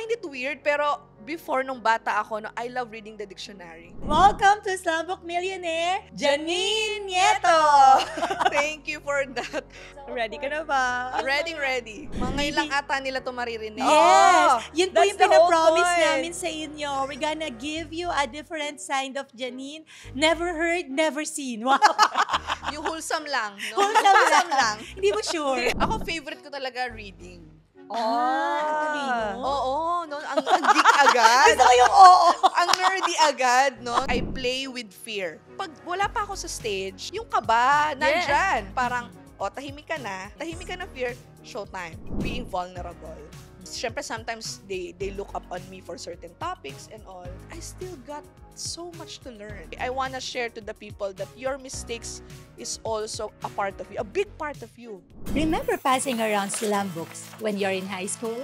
find it weird, pero before nung bata ako, no, I love reading the dictionary. Welcome to Slumbook Millionaire, Janine Nieto! Thank you for that. Ready ka na ba? Ready. Mga ngayon lang ata nila to maririnig. Yes! Yun po that's yung the whole pinapromise point. namin sa inyo. We're gonna give you a different side of Janine. Never heard, never seen. Wow! Yung wholesome lang. No? Wholesome lang. Hindi mo sure? Ako, favorite ko talaga reading. Talino. Oo, no? Ang geek agad. Gusto ko yung oo. Ang nerdy agad, no? I play with fear. Pag wala pa ako sa stage, yung kaba, nandyan. Parang, tahimik ka na fear, showtime. Being vulnerable. Siyempre, sometimes they look up on me for certain topics and all. I still got so much to learn. I wanna share to the people that your mistakes is also a part of you, a big part of you. Remember passing around slam books when you're in high school?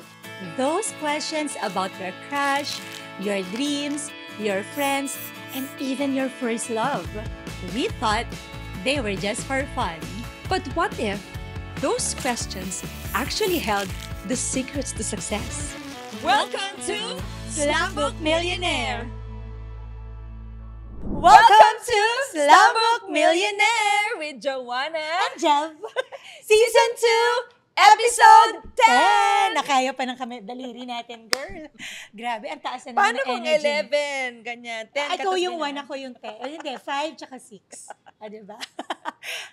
Those questions about your crush, your dreams, your friends, and even your first love. We thought they were just for fun. But what if those questions actually held the secrets to success? Welcome to Slumbook Millionaire! Welcome to Slumbook Millionaire with Joanna and Jeff! Season 2, Episode 10! Nakaya pa ng kami, daliri natin, girl. Grabe, ang taas na Paano naman ng kung energy. 11, ganyan, 10? Ikaw yung 1, ako yung 10. Hindi, 5 tsaka 6. Diba?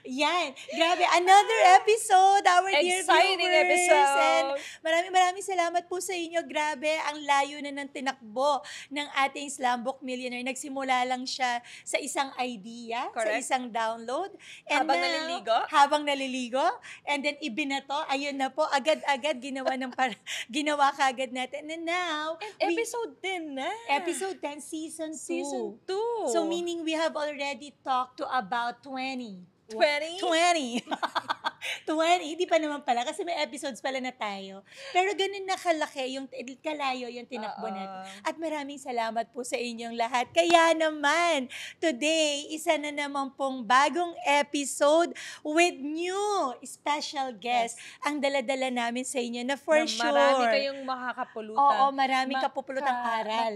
Yan. Grabe, another episode, our dear Exciting viewers. episode. And maraming salamat po sa inyo. Grabe, ang layo na ng tinakbo ng ating Slumbook Millionaire. Nagsimula lang siya sa isang idea, Correct. sa isang download. And Habang now, naliligo? Habang naliligo. And then ibinato, ayun na po, agad-agad ginawa kaagad natin. And now, Episode 10 na. episode 10, season 2. Season 2. So meaning we have already talked to about 20. 20? 20. 20. Hindi pa naman pala kasi may episodes pala na tayo. Pero ganun na kalaki, kalayo yung tinakbo natin. At maraming salamat po sa inyong lahat. Kaya naman, today, isa na naman pong bagong episode with new special guest. Ang daladala namin sa inyo na for sure. Marami kayong makakapulutan. Oo, maraming kapupulutang aral.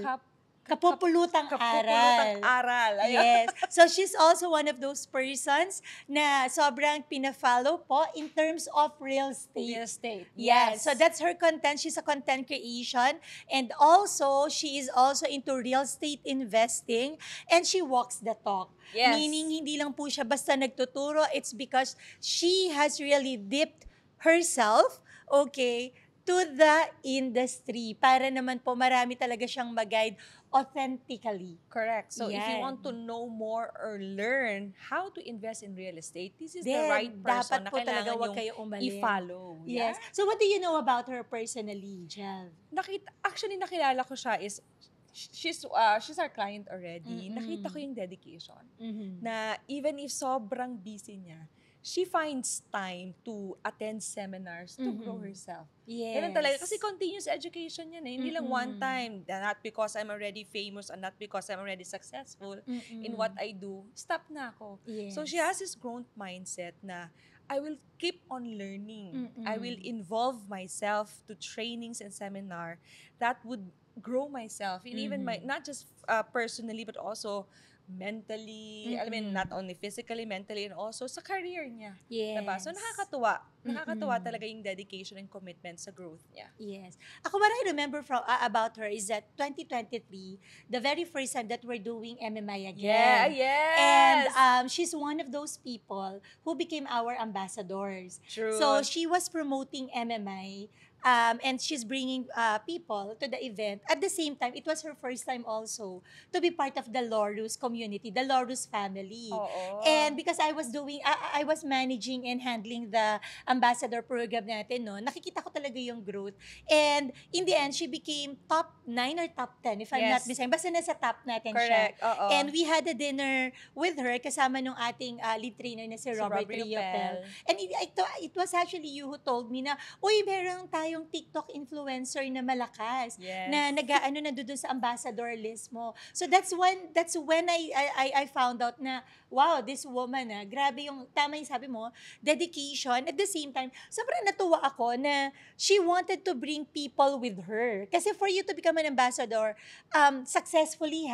Kapupulutang aral. Ayun. Yes. So she's also one of those persons na sobrang pina-follow po in terms of real estate. Real estate. Yes. So that's her content. She's a content creation. And also, she is also into real estate investing. And she walks the talk. Yes. Meaning, hindi lang po siya basta nagtuturo. It's because she has really dipped herself, okay, to the industry. Para naman po marami talaga siyang mag-guide authentically. Correct. So if you Yan. want to know more or learn how to invest in real estate, this is the Then, right person dapat po na talaga kailangan wag yung kayo umalis. i-follow. Yes. Yeah? So what do you know about her personally, Jeff? Nakilala ko siya is she's our client already. Mm-mm. Nakita ko yung dedication Mm-hmm. na even if sobrang busy niya, she finds time to attend seminars to grow herself. Yes. Ganun talaga. Kasi continuous education yan eh. Hindi lang one Mm-mm. time. Not because I'm already famous and not because I'm already successful in what I do. Stop na ako. Yes. So she has this growth mindset na I will keep on learning. Mm-mm. I will involve myself to trainings and seminar that would grow myself. And even not just personally, but also mentally, I mean, not only physically, mentally, and also sa career niya. Yes. Diba? So nakakatuwa. Nakakatuwa talaga yung dedication and commitment sa growth niya. Yes. Ako, what I remember from about her is that 2023, the very first time that we're doing MMI again. yes. And she's one of those people who became our ambassadors. True. So she was promoting MMI. And she's bringing people to the event. At the same time, it was her first time also to be part of the Lorus community, the Lorus family. Oo. And because I was managing and handling the ambassador program natin, no, nakikita ko talaga yung growth. And in the end, she became top 9 or top 10, if I'm not Yes. mistaken. Basta nasa top natin Correct. siya. Oo. And we had a dinner with her kasama nung ating lead trainer na si Robert Robert Riopel. Riopel. And it was actually you who told me na, uy, meron tayo tayong TikTok influencer na malakas. Yes. Na nag-aano na doon sa ambassador list mo. So that's when I found out na wow, this woman grabe yung tama yung sabi mo, dedication. At the same time, sobrang natuwa ako na she wanted to bring people with her. Kasi for you to become an ambassador successfully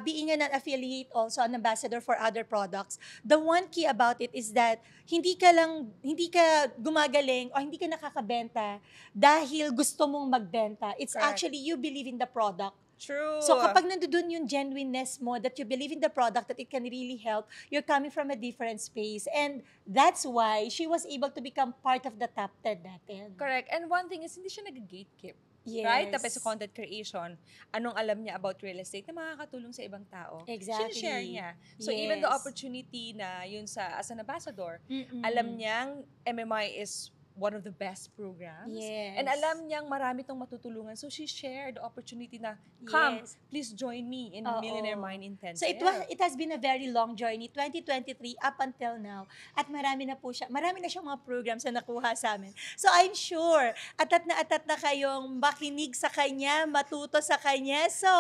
being an affiliate also, an ambassador for other products, the one key about it is that hindi ka gumagaling o hindi ka nakakabenta dahil gusto mong magbenta. It's Correct. actually you believe in the product. True. So kapag nandoon yung genuineness mo, that you believe in the product, that it can really help, you're coming from a different space. And that's why she was able to become part of the top 10 natin. Correct. And one thing is, hindi siya nag-gatekeep. Yes. Right? Tapos sa content creation, anong alam niya about real estate na makakatulong sa ibang tao. Exactly. Share niya. So Yes. even the opportunity na yun as an ambassador, alam niyang MMI is one of the best programs. Yes. And alam niyang marami tong matutulungan. So she shared the opportunity na, come, Yes. please join me in Oo. Millionaire Mind Intensive. So it has been a very long journey, 2023 up until now. At marami na siyang mga programs na nakuha sa amin. So I'm sure, atat na kayong makinig sa kanya, matuto sa kanya. So,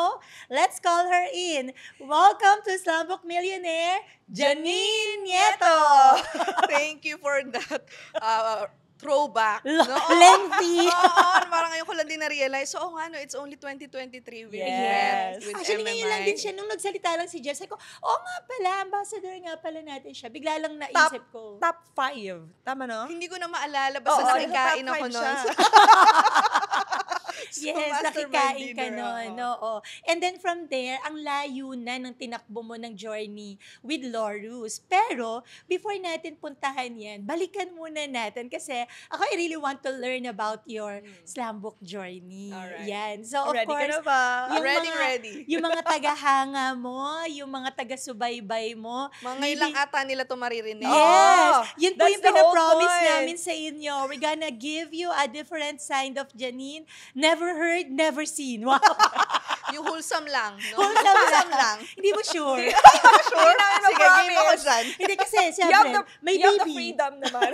let's call her in. Welcome to Slumbook Millionaire, Janine Nieto! Thank you for that throwback. Lengthy. Oo, parang ngayon ko lang din na-realize. So, it's only 2023 we met Yes. with Actually, ngayon lang MMI. din siya. Nung nagsalita lang si Jeff, sabi ko, nga pala, ambassador nga pala natin siya. Bigla lang naisip ko. Top 5. Tama, no? Hindi ko na maalala. Basta Oo, nakikain top ako five nun. siya. Yes, Mastermind nakikain ka dinner, nun. Oo. And then from there, ang layo na ng tinakbo mo ng journey with Lorus. Pero, before natin puntahan yan, balikan muna natin kasi ako, I really want to learn about your Slumbook journey. Alright. Yan. So, of Ready ka course, na ba? yung Ready. yung mga tagahanga mo, yung mga taga-subaybay mo, Mga ngayon lang ata nila ito maririnig. yes! Yun po That's yung the whole pinapromise point. namin sa inyo. We're gonna give you a different side of Janine. Never heard, never seen. Wow! Yung wholesome lang. No? Wholesome lang. Hindi mo sure? Sure? Sige, game ako dyan. Hindi kasi, You have syempre, the, may you have the baby. freedom naman.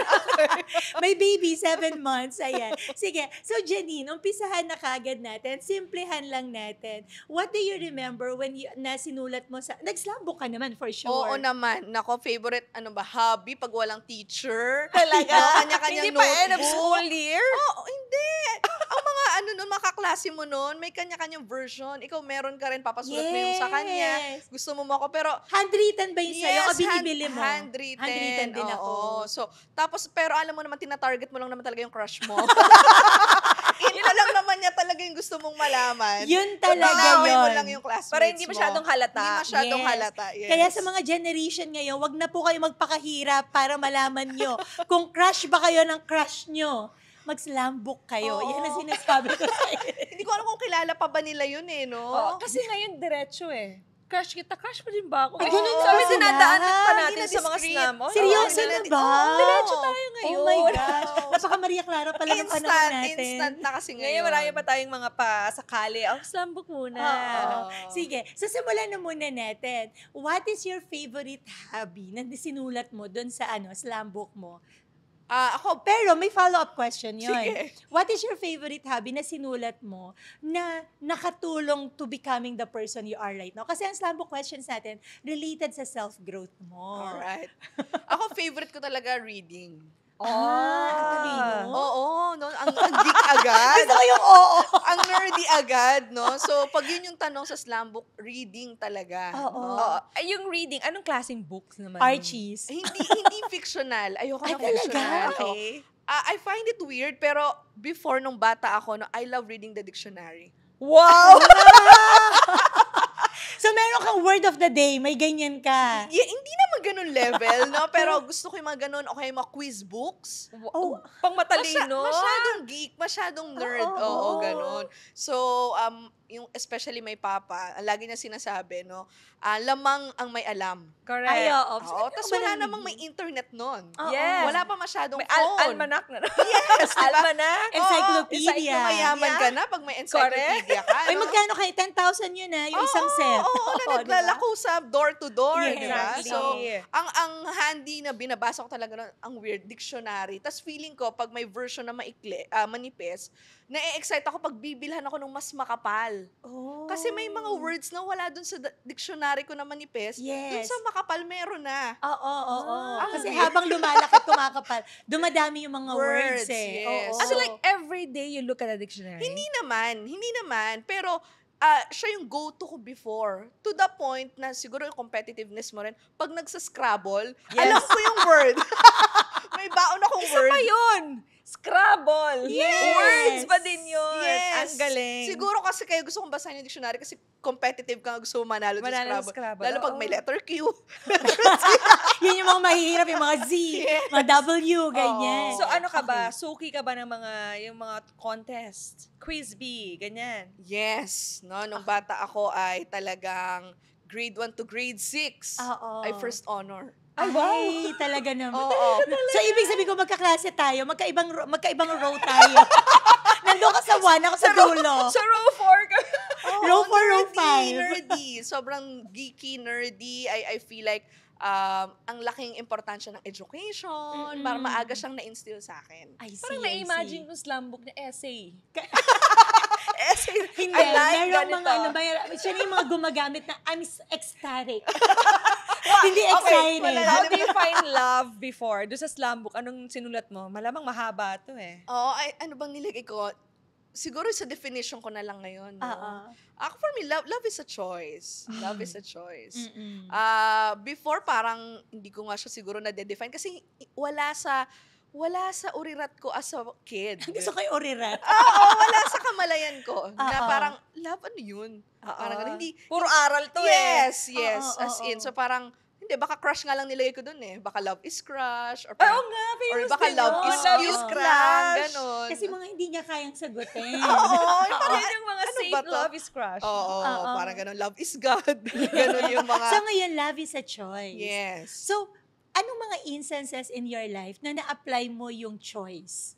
May baby, 7 months. Ayan. Sige. So, Janine, umpisahan na kagad natin. Simplihan lang natin. What do you remember when sinulat mo sa... Nag-slumbook ka naman, for sure. Oo naman. Nako, favorite, hobby pag walang teacher. Talaga? No, kanya-kanyang Hindi pa end of notebook. school year? Oo, hindi. Ang mga mga kaklase mo noon, may kanya-kanyang version. Ikaw meron ka rin, papasulat mo yung sa kanya. Yes. Gusto mo ako, pero Handwritten ba yun sa'yo? O binibili mo? handwritten. Handwritten din ako. Oo. So, tapos, pero alam mo naman, tinatarget mo lang naman talaga yung crush mo. Ito lang naman niya talaga yung gusto mong malaman. Yun talaga Pinawin mo yun. lang yung classmates Para hindi mo. masyadong halata. Hindi masyadong Yes. halata. Yes. Kaya sa mga generation ngayon, wag na po kayo magpakahirap para malaman nyo kung crush ba kayo ng crush nyo. Mag-slumbook kayo. Oo. Yan ang sinasabi ko sa Hindi ko alam kung kilala pa ba nila yun no? Oo, kasi ngayon diretso eh. Crush kita, crush mo din ba ako? Ay, ganun Oo. ba Sabi, sila? dinadaanan pa natin Hindi na sa mga discreet. snam. Oh, Seryoso Oo, na hindi ba? Oo. Diretso tayo ngayon. Oh my gosh. Napaka Maria Clara pala ng panahon natin. Instant na kasi ngayon. Ngayon marami pa tayong mga pasakali. Slumbook muna. Oo. Sige, so simulan na muna natin. What is your favorite hobby na sinulat mo doon sa slumbook mo? Ako, Pero may follow-up question yun. Sige. What is your favorite hobby na sinulat mo na nakatulong to becoming the person you are right now? Kasi ang slumbook questions natin related sa self-growth mo. alright. Ako, favorite ko talaga reading. Talino? Oo, no? Ang geek agad. Gusto ko yung oo. Ang nerdy agad, no? So, pag yun yung tanong sa slumbook, reading talaga. Oo. no? Oo. Ay, yung reading, anong klaseng books naman? Archies. Hindi fictional. Ayoko Ay, ng talaga? fictional. Oo. Okay. I find it weird, pero before nung bata ako, no, I love reading the dictionary. Wow! So, meron kang word of the day. May ganyan ka. Yeah, hindi naman ganun level, no? Pero gusto ko yung mga ganun, okay, mga quiz books. Oh. Pang matalino. Masyadong geek, masyadong nerd. Oo. Oo, ganun. So, yung especially may papa, lagi niya sinasabi, no, lamang ang may alam. Correct. Ay, oo. Oo, tapos wala namang may internet nun. Oo. Yes. Wala pa masyadong May phone. almanac na. Yes, diba? Almanac. Encyclopedia. Mayaman ka na pag may encyclopedia ka. Ay, no? magkano kayo? 10,000 yun yung isang set. Oo, na naglalako sa door to door, Yes. di ba? Exactly. So, ang handy na binabasa ko talaga nun, ang weird dictionary. Tapos feeling ko, pag may version na manipis, na-excite ako pag bibilhan ako ng mas makapal. Oh. Kasi may mga words na wala dun sa dictionary ko na manipis. Yes. Dun sa makapal, meron na. Oo. Ang Kasi weird. habang lumalaki, kumakapal, dumadami yung mga words Words, eh. yes. Oo. So like every day you look at a dictionary. Hindi naman. Pero, siya yung go-to ko before. To the point na siguro yung competitiveness mo rin, pag nagsa-Scrabble, Yes. alam ko yung word. May baon akong Isa word. pa yun! Scrabble! Yes. Words pa din yun! Yes. Ang galing. Siguro kasi kaya gusto kong basahin yung dictionary kasi competitive ka, gusto mo manalo sa Manalo Scrabble. sa Scrabble, Lalo pag oo. may letter Q. Yun yung mga mahihirap, yung mga Z, mga W, ganyan. So ano ka ba? Suki ka ba ng yung mga contest? Quiz bee, ganyan. Yes. No, nung bata ako ay talagang grade 1 to grade 6. Oo. Ay first honor. Ay, wow! Ay, talaga naman. Oo. So, ibig sabihin ko, magkaklase tayo, magkaibang row tayo. Nandun ka sa 1, ako sa dulo. Sa row 4 ka. Row 4, row Nerdy. Sobrang geeky, nerdy. I feel like ang laking importansya ng education. Para maaga siyang na-instill sa akin. I see, Parang na-imagine ko slambok na essay. Essay. Hindi, I like merong ganito. mga siya na yung mga gumagamit na I'm ecstatic. Hindi excited. How do you find love before? Doon sa slambok, anong sinulat mo? Malamang mahaba to eh. Oo, ano bang nilagay ko? Siguro sa definition ko na lang ngayon. No? Oo. Ako for me, love is a choice. Love is a choice. Mm-mm. Before parang hindi ko nga siya siguro na-define kasi wala sa urirat ko as a kid. Gusto ko yung orirat. Oo, wala sa kamalayan ko. Na Oo. parang, love ano yun? Parang ganun, hindi. Puro aral to Yes, eh. yes. Oo, As in, oo. so parang, hindi, baka crush nga lang nilagay ko dun eh. Baka love is crush. Or Oo parang, nga, or famous baka din love yun. is Love cute is lang. crush. Ganon. Kasi mga hindi niya kayang sagutin. Oo, Yun yung mga Ano safe ba to? love is crush. Oo, Oo. parang ganon. Love is God. Ganon yung mga, So ngayon, love is a choice. yes. So, anong mga instances in your life na na-apply mo yung choice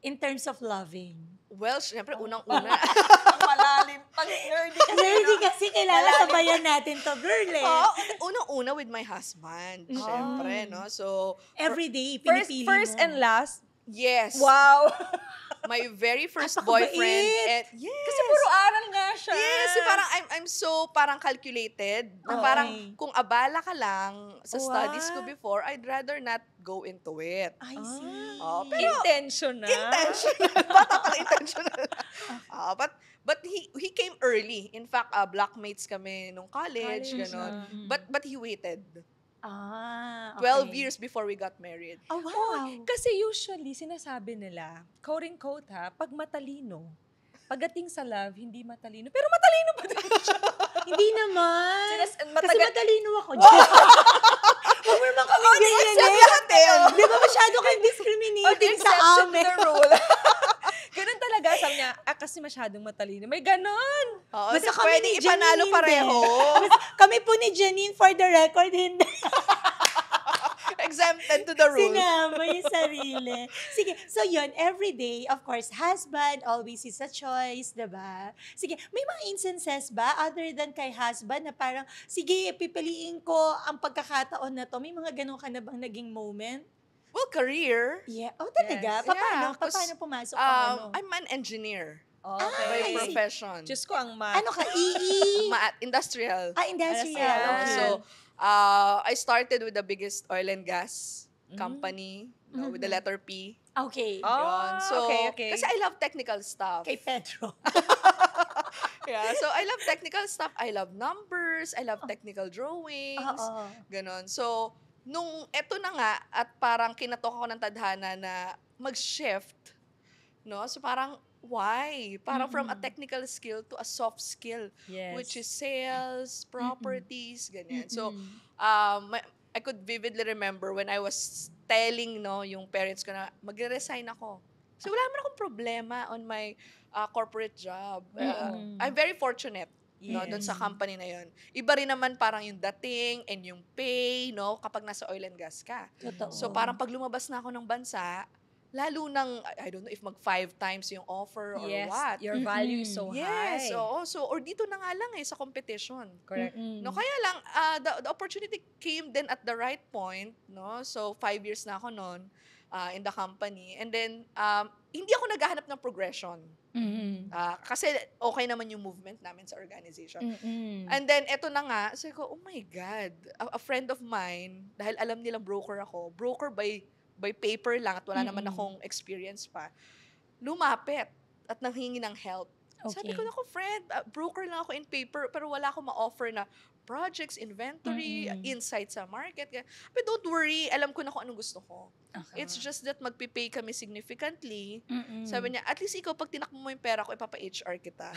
in terms of loving? Well, syempre, unang-una. Ang malalim. Pag nerdy kasi. Nerdy kasi kailangan sabayan natin to, girl eh. Oo, unang-una with my husband. Syempre, no? So, Every day, First, pinipili first mo. and last. yes. Wow. My very first Napakabait. boyfriend. And, yes. Kasi puro aral nga siya. Yes, so parang I'm so parang calculated. Na Okay. parang kung abala ka lang sa Wow. studies ko before, I'd rather not go into it. I see. Oh, pero Intentional. intentional. Bata pala intentional. But he came early. In fact, blockmates kami nung college, College, ganon. Mm. But he waited. Ah, 12 okay. years before we got married. Oh, wow. Kasi usually, sinasabi nila, quote-unquote ha, pag matalino, pagdating sa love, hindi matalino. Pero matalino pa din siya. Hindi naman. Kasi matalino ako. Huwag mo naman kami ganyan eh. natin. Di ba masyado kang Oh, the discriminating sa exception to amin? the rule. Ganun talaga. Sabi niya, kasi masyadong matalino. May ganon. Oo, Basta so kami pwede ni ipanalo Janine pareho. Kami po ni Janine, for the record, hindi. Exempted to the rules. Sinama yung sarili. Sige, so yun, every day, of course, husband always is a choice, diba? Sige, may mga instances ba, other than kay husband, na parang, sige, pipiliin ko ang pagkakataon na to. May mga ganun ka na bang naging moment? Well, career. Yeah. Oh, talaga? Yes. Paano? Yeah, 'cause, Paano pumasok ang ano? I'm an engineer by I see. profession. Diyos ko ang math. Ano ka? EE? Industrial. Industrial. Industrial. Okay. So, I started with the biggest oil and gas company with the letter P. Okay. Oh, Yun. So, okay. kasi I love technical stuff. Kay Pedro. Yeah, so I love technical stuff. I love numbers. I love technical drawings. Oo. Ganon. So, nung eto na nga, at parang kinatok ako ng tadhana na mag-shift, no? So parang, why? Parang from a technical skill to a soft skill, Yes. which is sales, properties, ganyan. So, Mm-mm. I could vividly remember when I was telling, no, yung parents ko na, magre-resign ako. So wala naman akong problema on my corporate job. Mm-mm. I'm very fortunate. No, doon sa Yes. company na yon. Iba rin naman parang yung dating and yung pay, no, kapag nasa oil and gas ka. Totoo. So parang pag lumabas na ako ng bansa, lalo nang, I don't know if mag 5 times yung offer or Yes, what. your value is so Yes, high. oo. So, or dito na nga lang sa competition. Correct. No, kaya lang, the opportunity came then at the right point, no? So, 5 years na ako noon in the company. And then, hindi ako naghahanap ng progression. Kasi okay naman yung movement namin sa organization. And then, eto na nga, sabi ko, oh my God, a friend of mine, dahil alam nilang broker ako, broker by paper lang at wala naman akong experience pa, lumapit at nanghingi ng help. Sabi ko, ako friend, broker lang ako in paper, pero wala akong ma-offer na projects, inventory, insight sa market. But don't worry, alam ko na kung anong gusto ko. Okay. It's just that magpipay kami significantly. Sabi niya, at least ikaw, pag tinakbo mo yung pera ko, ipapa-HR kita.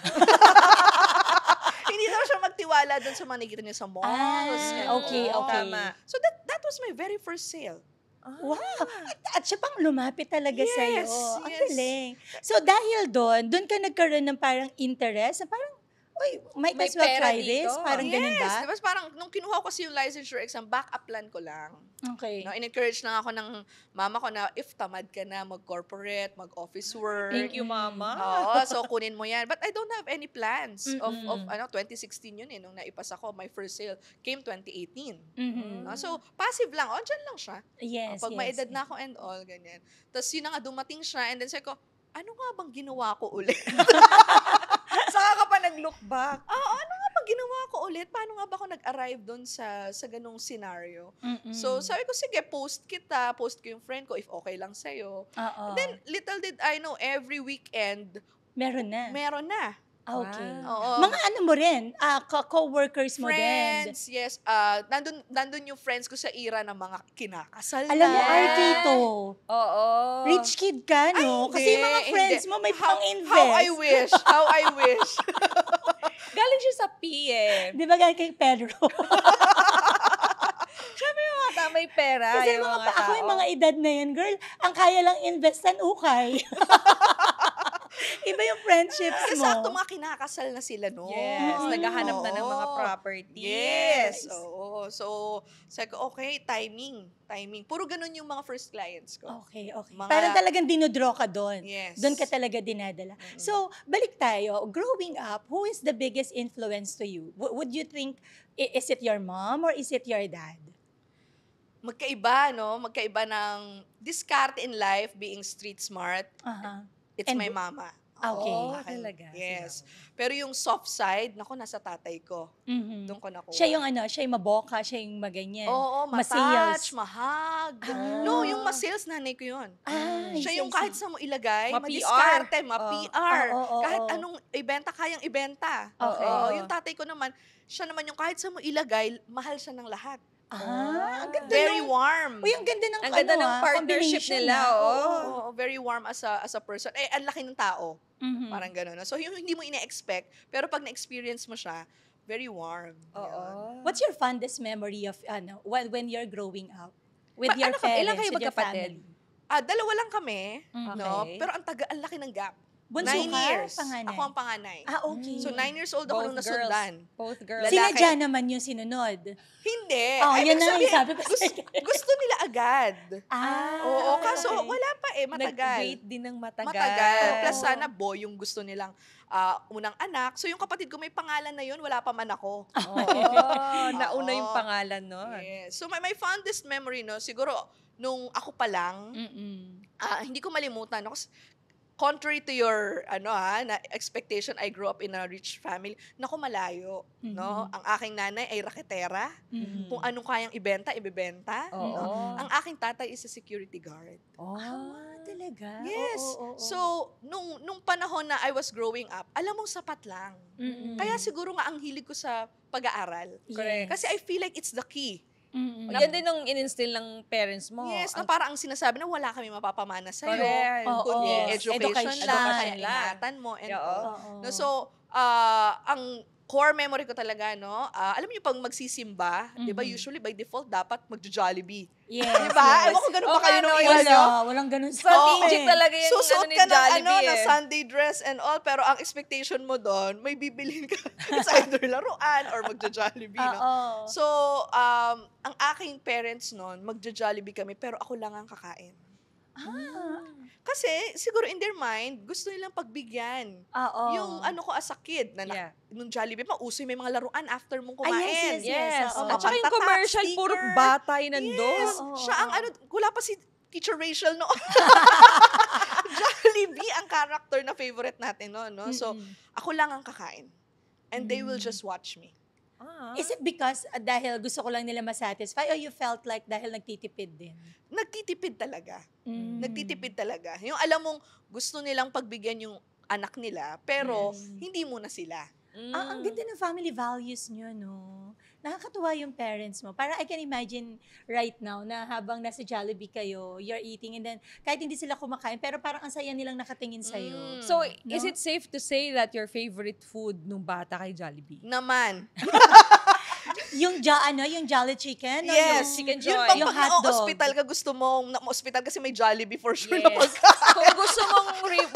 Hindi daw siya magtiwala dun sa mga nakikita niya sa malls. okay. Tama. So that was my very first sale. Wow! At siya pang lumapit talaga Yes, sa'yo. Ang yes. galing. So, dahil doon ka nagkaroon ng parang interest, na parang, uy, might May as well pera try this? dito. Parang ganun ba? Yes. Tapos parang, nung kinuha ko kasi yung licensure exam, backup plan ko lang. Okay. No, in-encourage lang ako ng mama ko na if tamad ka na mag-corporate, mag-office work. Thank you, Mama. Oo, so kunin mo yan. But I don't have any plans of 2016 yun nung naipas ako. My first sale came 2018. No? So, passive lang. O, dyan lang siya. Yes, Pag may edad na ako and all, ganyan. Tapos yun na nga, dumating siya and then sabi ko, ano nga bang ginawa ko ulit? Saka ka pa nag-look back. Ano nga bang ginawa ko ulit? Paano nga ba ako nag-arrive doon sa ganung scenario? So, sabi ko, sige, post ko yung friend ko if okay lang sa'yo. Oo. Then, little did I know, every weekend, Meron na. meron na. Okay. Oo. Mga ano mo rin, co-workers mo din. Friends, yes. Nandun yung friends ko sa era ng mga kinakasal Alam mo, na. Artito, Oo. rich kid ka, no? Kasi yung mga friends mo may pang-invest. How I wish. Galing siya sa P eh. Di ba galing kay Pedro? Mata, may pera. Kasi yung mga mga ako yung tao. mga edad na yan, girl, ang kaya lang investan ukay. Iba yung friendships mo. Sakto mga kinakasal na sila noon. Yes, naghahanap na ng mga Oo. properties. Yes. Oo. So, sabi ko, okay, timing. Puro ganun yung mga first clients ko. Okay. Mga- Parang talagang dinodraw ka doon. Yes. Doon ka talaga dinadala. So, balik tayo. Growing up, who is the biggest influence to you? Would you think, is it your mom or is it your dad? Magkaiba, no? Magkaiba ng diskarte in life, being street smart. It's And- my mama. Okay. Oo, Oh, talaga. Yes. Pero yung soft side, naku, nasa tatay ko. Mhm. Doon ko nakuha. Siya yung siya yung maboka, siya yung maganyan. Oo, Masales. matouch, mahag. Ah. No, yung masales, nanay ko yun. Siya yung kahit sa mo ilagay, Ma-PR. madiskarte, ma-PR. Oo. Kahit anong ibenta, kayang ibenta. Okay. Oo, yung tatay ko naman, siya naman yung kahit sa mo ilagay, mahal siya ng lahat. Ang ganda Very ng- warm. Uy, ang ganda ng Ang ganda ng partnership combination, nila, oo. Oo, very warm as a person. Ang laki ng tao. Mhm. Parang gano'n. No? So, yung hindi mo ina-expect, pero pag na-experience mo siya, very warm. Yun. Oo. What's your fondest memory of when you're growing up with your Ilan parents, kayo with your magkapatid? family? Dalawa lang kami, no? Okay. Pero ang laki ng gap. Bunso 9 ka? years. Panganay? Ako ang panganay. Okay. So, 9 years old ako nung nasundan. Both girls. Lalaki. Sinadya naman yung sinunod. Hindi. Yun na ibig yung sabi ko gusto, gusto nila agad. Oo, kaso okay. wala pa matagal. Nag-wait din ng matagal. Matagal. Oo. Plus sana boy yung gusto nilang unang anak. So yung kapatid ko may pangalan na yun, wala pa man ako. Oo, nauna Oo. yung pangalan nun. Yes. So my fondest memory, no, siguro nung ako pa lang, hindi ko malimutan. No? Contrary to your na expectation, I grew up in a rich family. Naku, malayo, no? Ang aking nanay ay raketera. Kung anong kayang ibenta, ibebenta. Oo. Ang aking tatay is a security guard. Talaga? Yes. Oo. So, nung panahon na I was growing up, alam mong sapat lang. Kaya siguro nga ang hilig ko sa pag-aaral. Correct. Kasi I feel like it's the key. Yan din ang in-instill ng parents mo. Yes, na parang ang sinasabi na wala kami mapapamana sa'yo. Correct. Kundi Oo. education Education lang, lang. kaya ingatan mo. And Oo. all. Oo. No, so, ang core memory ko talaga, no? Alam niyo pag magsisimba, 'di ba Mhm. usually by default dapat magjo-Jollibee. Yes, 'Di ba? yes. Ewan ko ganun ba Oo kayo nga, nung no, iwan yun, niyo? Walang ganun sa Strategic amin. talaga yung Susuot ni ka ng Jollibee na eh. Sunday dress and all, pero ang expectation mo doon, may bibilhin ka. It's either laruan or magjo-Jollibee, no? Oo. So, ang aking parents noon, magjo-Jollibee kami, pero ako lang ang kakain. Kasi, siguro in their mind, gusto nilang pagbigyan. Oo. Yung ano ko as a kid, Yeah. nung Jollibee pa, uso may mga laruan after mong Ah, kumain. yes, yes. Yes. Oo. At saka yung Mapagtatak, commercial, puro sticker. bata yung nandun. Yes. Oo, Siya ang oo. ano, wala pa si Teacher Rachel noon. Jollibee ang character na favorite natin noon, no? So, Mm-mm. ako lang ang kakain. And they will just watch me. Is it because dahil gusto ko lang nila masatisfy or you felt like dahil nagtitipid din? Nagtitipid talaga. Mm. Nagtitipid talaga. Yung alam mong gusto nilang pagbigyan yung anak nila, pero Yes. hindi muna sila. Ang ganda ng family values nyo, no? Nakakatuwa yung parents mo. Para I can imagine right now na habang nasa Jollibee kayo, you're eating and then kahit hindi sila kumakain, pero parang ang saya nilang nakatingin sa'yo. So, No? is it safe to say that your favorite food nung bata kay Jollibee? Naman. Yung Jolly Chicken? o Yes. yung- Chicken Yun Joy. pag, Yung pag hotdog. na-hospital ka, gusto mong, na-hospital kasi may Jollibee for sure Yes. na pagkain. Kung gusto mong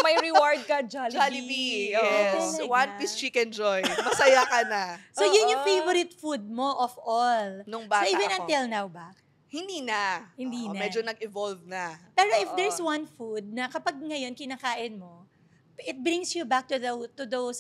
may reward ka, Jollibee. Jollibee, Oo. yes. Talaga? One piece chicken joy. Masaya ka na. So, yun yung Oo. favorite food mo of all. Nung So, bata even ako. until now ba? Hindi na. Hindi Oo, na. Medyo nag-evolve na. Pero if Oo. there's one food na kapag ngayon kinakain mo, it brings you back to those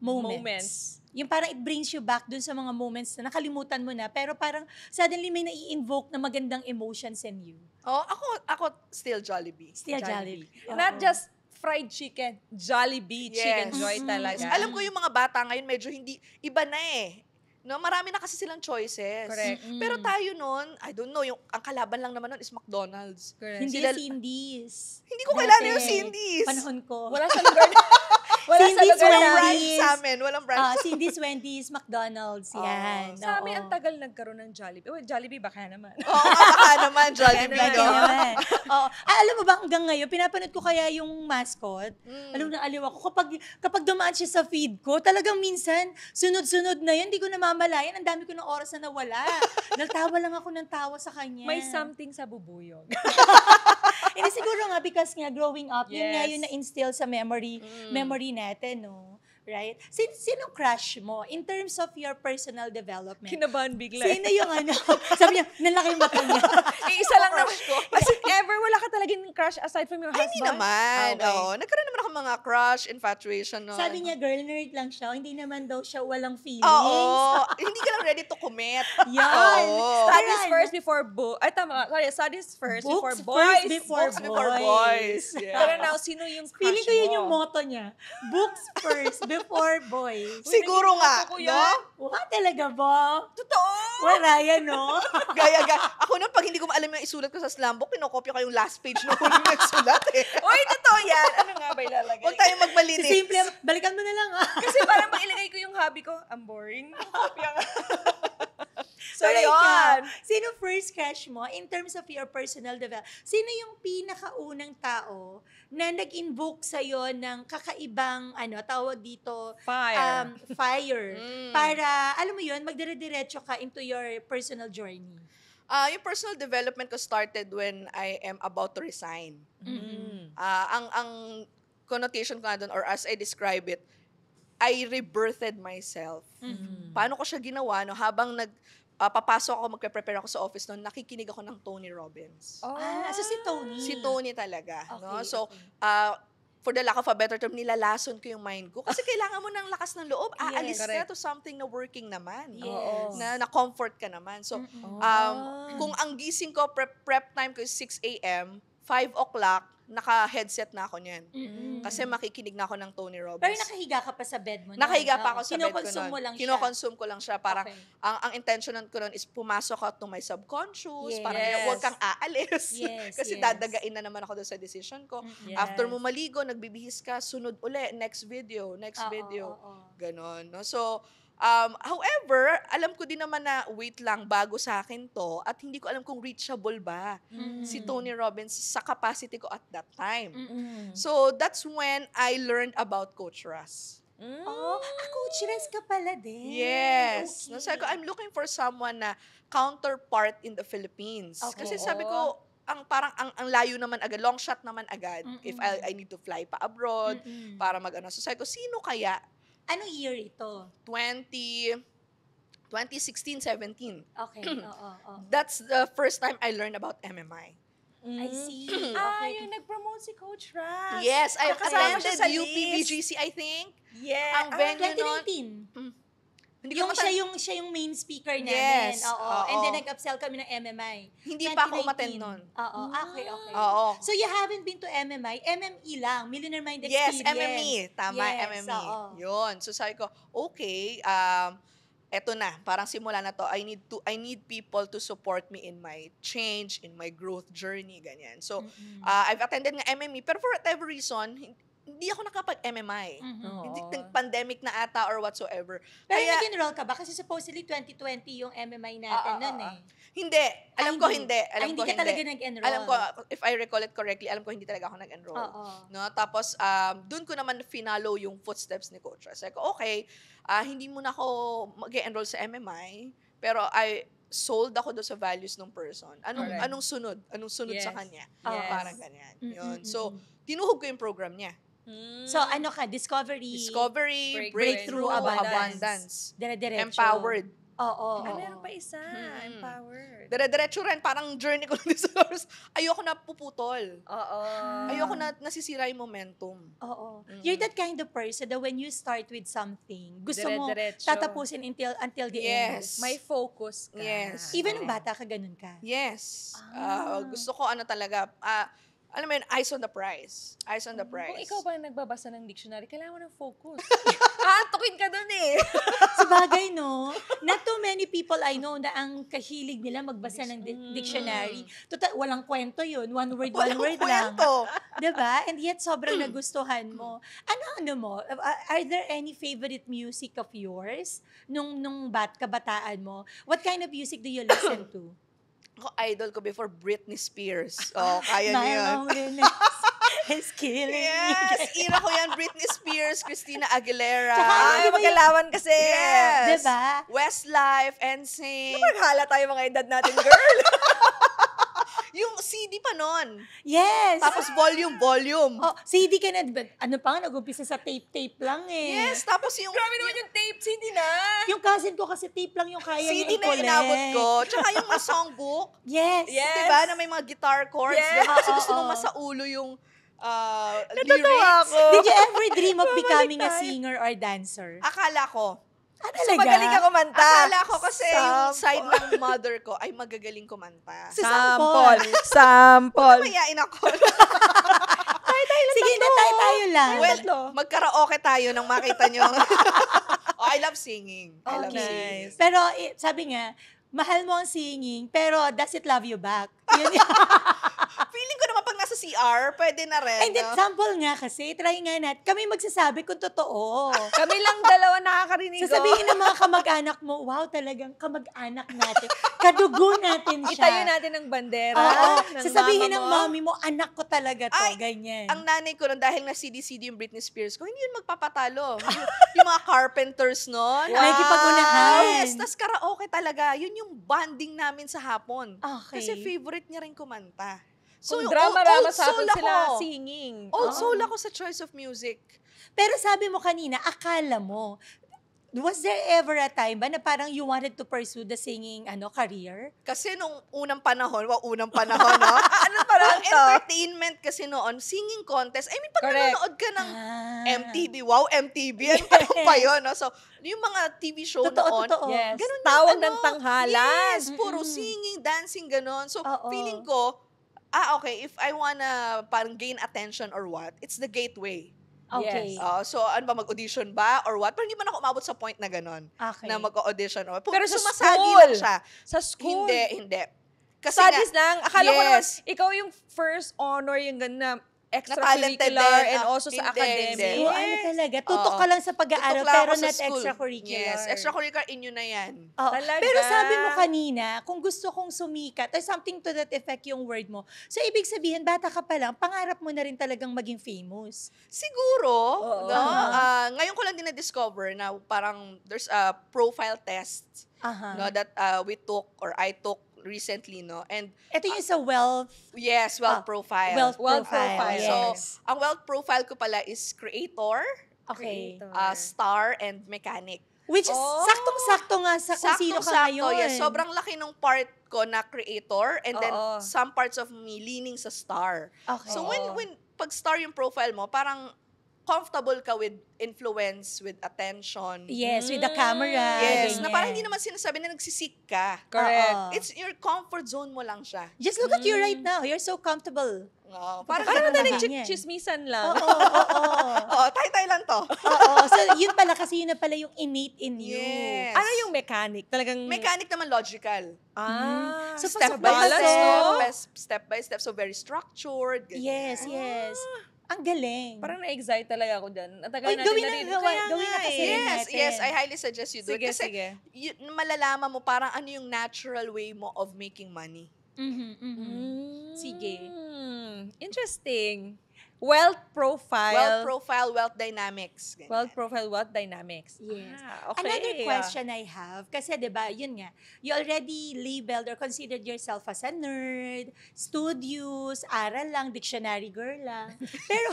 moments. Yung parang it brings you back dun sa mga moments na nakalimutan mo na, pero parang suddenly may nai-invoke na magandang emotions in you. Oh, ako still Jollibee. Still Jollibee. Not Oo. just fried chicken, Jollibee, Chicken Yes. Joy talaga. Alam ko yung mga bata ngayon medyo hindi, iba na eh. No, marami na kasi silang choices. Correct. Mm-mm. Pero tayo noon, I don't know, yung ang kalaban lang naman nun is McDonald's. Correct. Hindi sila- Cindy's. Hindi ko kilala Dati, yung Cindy's. Panahon ko. Wala sa lugar na. Wala sa Cindy's, lugar Walang na. branch Wendy's. sa amin. Walang branch. Cindy's, Wendy's, McDonald's, yan. Sa amin, Oo. ang tagal nagkaroon ng Jollibee. Oh, Jollibee baka naman. Oo nga, baka naman, Jollibee, Baka no? naman. Oo. Alam mo ba hanggang ngayon, pinapanood ko kaya yung mascot? Alam na aliw ako. Kapag dumaan siya sa feed ko, talagang minsan, sunod-sunod na yun, hindi ko namamalayan. Ang dami ko ng oras na nawala. Nagtawa lang ako ng tawa sa kanya. May something sa bubuyog. Hindi siguro nga, because nga, growing up, yun nga Yes. yung na-instill sa memory natin, no? Right? Sinong crush mo in terms of your personal development? Kinabahan bigla. Sino yung ano? Sabi niya, nalaki yung mata niya. Isa lang naman. As in, ever, wala ka talagang crush aside from your Ay, husband? hindi naman. Okay. Oo, nagkaroon naman ako mga crush, infatuation. No? Sabi niya, girl nerd lang siya. Hindi naman daw siya walang feelings. Oo. Hindi ka lang ready to commit. Yan. Oo. Studies Ayan. first before Ay, tama. Sorry, studies first before Books boys. first before Books before boys. Yeah. Pero now, sino yung crush Feeling ko yun mo? yung motto niya. Books first before boys. Siguro nga, Ko no? yan. Wala talaga ba? Totoo! Wala yan, no? Gaya. Ako nun, pag hindi ko alam yung isulat ko sa slam book, pinokopya ko yung last page na huling nagsulat eh. Uy, totoo yan! Ano nga ba ilalagay? Huwag tayong magmalinis. Simple, balikan mo na lang, ah. Kasi parang pag ilagay ko yung hobby ko, ang boring. Kopya nga. So, Pero ikaw, yun. sino first crush mo in terms of your personal development? Sino yung pinakaunang tao na nag-invoke sa'yo ng kakaibang, tawag dito, Fire. fire. Mm. Para, alam mo yun, magdire-diretso ka into your personal journey. Yung personal development ko started when I am about to resign. Mm. Ang connotation ko nga doon, or as I describe it, I rebirthed myself. Mm. Paano ko siya ginawa? No? Habang papasok ako, magpe-prepare ako sa office noon, nakikinig ako ng Tony Robbins. Oh. So si Tony. Si Tony talaga. No? Okay, So, okay. for the lack of a better term, nilalason ko yung mind ko. Kasi kailangan mo ng lakas ng loob. Aalis Yes. ka to something na working naman. No? Yes. Na-comfort ka naman. So, kung ang gising ko, prep time ko is 6 a.m., 5 o'clock, naka-headset na ako niyan. Mm-mm. Kasi makikinig na ako ng Tony Robbins. Pero nakahiga ka pa sa bed mo. Nakahiga pa ako sa bed ko Kinokonsume nun. mo lang siya. Kinokonsume ko lang siya. Parang, Okay. ang intention ko nun is pumasok ako to my subconscious. Yes. Parang huwag kang aalis. Yes, Kasi yes. dadagain na naman ako doon sa decision ko. Yes. After mo maligo, nagbibihis ka, sunod uli, next video. Oo. Ganon. No? So, however, alam ko din naman na wait lang, bago sa akin to, at hindi ko alam kung reachable ba si Tony Robbins sa capacity ko at that time. Mm-mm. So, that's when I learned about Coach Russ. Mm. Oh, Coach Coachress ka pala din. Yes. Okay. Sabi ko, I'm looking for someone na counterpart in the Philippines. Okay. Kasi sabi ko, ang layo naman agad, long shot naman agad. If Mm-mm. I need to fly pa abroad, Mm-mm. para mag-ano. So sabi ko, sino kaya? Anong year ito? 2016, 17. Okay, oo. That's the first time I learned about MMI. I see. Ah, Okay. yung nag-promote si Coach Ras. Yes, I Kasama siya attended sa UPVGC, I think. Yeah. Ang venue nun. 2019. Hindi ko Siya yung main speaker namin. Yes, Oo. oo. And then nag-upsell kami ng MMI. Hindi pa ako 2019. umattend nun. Oo. Okay. Oo. So you haven't been to MMI? MME lang. Millionaire Mind Yes, Experience. MME. Tama, Yes, MME. oo. Yun. So sabi ko, okay, eto na, parang simula na to, I need people to support me in my change, in my growth journey, ganyan. So, I've attended nga MME, pero for whatever reason, hindi ako nakapag-MMI. Hindi, pandemic na ata or whatsoever. Pero Kaya, nag-enroll ka ba? Kasi supposedly 2020 yung MMI natin nun eh. hindi. Alam ko hindi. Alam ko hindi ka hindi. talaga nag-enroll. Alam ko, if I recall it correctly, alam ko hindi talaga ako nag-enroll. Oo. No? Tapos, dun ko naman finalo yung footsteps ni Coach Ras. Like, okay, hindi muna ako mag-enroll sa MMI, pero I sold ako doon sa values ng person. Correct. Anong sunod? Anong sunod sa Yes. kanya? Yes. Parang ganyan. Yun. Mm-mm. So, tinuhog ko yung program niya. So ano ka? Discovery. Breakthrough, Abundance. abundance. Dire-diretso. Empowered. Oo. Meron pa isa. Empowered. Dire-diretso rin, parang journey ko din sa Lord. Ayoko na puputol. Oo. Ayoko na nasisira yung momentum. Oo. You're that kind of person that when you start with something, gusto mo Dire-diretso. tatapusin until the end. Yes. May focus ka. Yes. Even nung bata ka, ganun ka. Yes. Ah. Gusto ko talaga, alam mo yun, eyes on the prize. Eyes on the prize. Kung ikaw ba ang nagbabasa ng dictionary, kailangan mo ng focus. Antukin ka dun eh. Sabagay, no? Not too many people I know na ang kahilig nila magbasa ng dictionary. Total, walang kwento yun. One word lang. kwento. Diba? And yet, sobrang nagustuhan mo. Ano mo? Are there any favorite music of yours nung kabataan mo? What kind of music do you listen to? Ako, idol ko before, Britney Spears. Oh, kaya niyo yun. loneliness is killing Yes! me. Ira ko yan, Britney Spears, Christina Aguilera. Tsaka, Ay, magkalawan kasi. Yes! Diba? Westlife, NSYNC. Maghala tayo mga edad natin, girl. Yung CD pa nun. Yes! Tapos volume. Oh, CD ka na, ano pa nga, nag-umpisa sa tape lang eh. Yes, tapos yung... Grabe naman yung tapes, hindi na. Yung cousin ko kasi tape lang yung kaya CD niya na yung inabot ko. Tsaka yung mga songbook. Yes. Yes. Diba? Na may mga guitar chords. Yes. Diba? Kasi gusto Oo. mo masaulo yung Natutuwa lyrics. ako. Did you ever dream of becoming a tayo. singer or dancer? Akala ko. Talaga? Magaling ka kumanta. Akala ko kasi yung Sample. side ng mother ko ay magagaling kumanta. Sample. Sample. Mayain ako. Sige na, tayo lang. Well, magkaraoke tayo nang makita nyo. Oh, I love singing. I love Okay. singing. Pero sabi nga, mahal mo ang singing, pero does it love you back? Yun, Feeling ko naman pag nasa CR, pwede na rin. and then, no? sample nga kasi, try nga natin. Kami magsasabi kung totoo. Kami lang dalawa nakakarinig. Sasabihin ng mga kamag-anak mo, wow, talagang kamag-anak natin. Kadugo natin siya. Itayo natin ng bandera. Oo. ng Sasabihin ng mama mo. mommy mo, anak ko talaga to. Ay, ganyan. Ang nanay ko nun, dahil na CD-CD yung Britney Spears ko, hindi yun magpapatalo. yung mga carpenters nun. Wow. Nakikipag-unahan. Yes, tas karaoke talaga. Yun yung bonding namin sa hapon. Okay. Kasi favorite niya rin kumanta. Kung yung drama-rama old sa soul atin sila ako. singing. Old soul ako sa choice of music. Pero sabi mo kanina, akala mo, was there ever a time ba na parang you wanted to pursue the singing career? Kasi nung unang panahon, no? Ano parang Ang to? entertainment kasi noon, singing contest. I mean, pag Correct. nanonood ka ng Ah. MTV, wow, MTV, ano pa yun, no? So, yung mga TV show noon, Totoo. Yes. ganun yung Tawag ng tanghalan. Yes, puro singing, dancing, ganon. So, Oo. feeling ko, okay, if I wanna parang gain attention or what, it's the gateway. Okay. Yes. So, ano ba, mag-audition ba or what? Pero hindi man ako umabot sa point na ganon, Okay. na mag-audition. Or, Pero sa sumasagi school. lang siya. Sa school. Hindi. Kasi Studies lang. Akala ko naman, Yes. ikaw yung first honor, yung gano'n na extracurricular din. and also sa academic. Hindi. So, ano talaga, tutok ka lang sa pag-aaral, Tutok lang pero ako sa not school. extracurricular. Yes, extracurricular, inyo na yan. Oo. Talaga? Pero sabi mo kanina, kung gusto kong sumikat, or something to that effect yung word mo, so ibig sabihin, bata ka pa lang, pangarap mo na rin talagang maging famous. Siguro, Oo. no? Ngayon ko lang din na-discover na parang there's a profile test Aha. no, that we took or I took recently, no? And Ito yung sa wealth yes, wealth profile. wealth Wealth profile. profile. Yes. So, ang wealth profile ko pala is creator, Okay. star, and mechanic. Which is, Oh. saktong-sakto nga sa kung sino ka Saktong-sakto, ngayon. yes. Sobrang laki nung part ko na creator and then Oo. some parts of me leaning sa star. Okay. So Oo. when pag star yung profile mo, parang comfortable ka with influence, with attention. Yes, with the camera. Yes, na ganyan. parang hindi naman sinasabi na nagsisik ka. Correct. Oo. It's your comfort zone mo lang siya. Just look at you right now. You're so comfortable. Oo, Parang parang Parang ganyan. madaling chismisan lang. Oo, oo. Oo, tay-tay lang to. Oo. So, yun pala kasi yun na pala yung innate in you. Yes. Ano yung mechanic? Talagang... Mechanic naman logical. So, Step pasok by na balance, step, no? step by step. So very structured. ganyan. Yes. Ang galing. Parang na-excite talaga ako dyan. Natagal Oy, natin gawin na na, rin. gawin na kasi rin Yes, natin. yes, I highly suggest you do Sige, it. Kasi sige. malalaman mo parang ano yung natural way mo of making money. Sige. Interesting. Wealth profile. Wealth profile, wealth dynamics. ganyan. Wealth profile, wealth dynamics. Yes. Okay. Another question I have, kasi 'di ba, yun nga, you already labeled or considered yourself as a nerd, studious, aral lang, dictionary girl lang. Pero,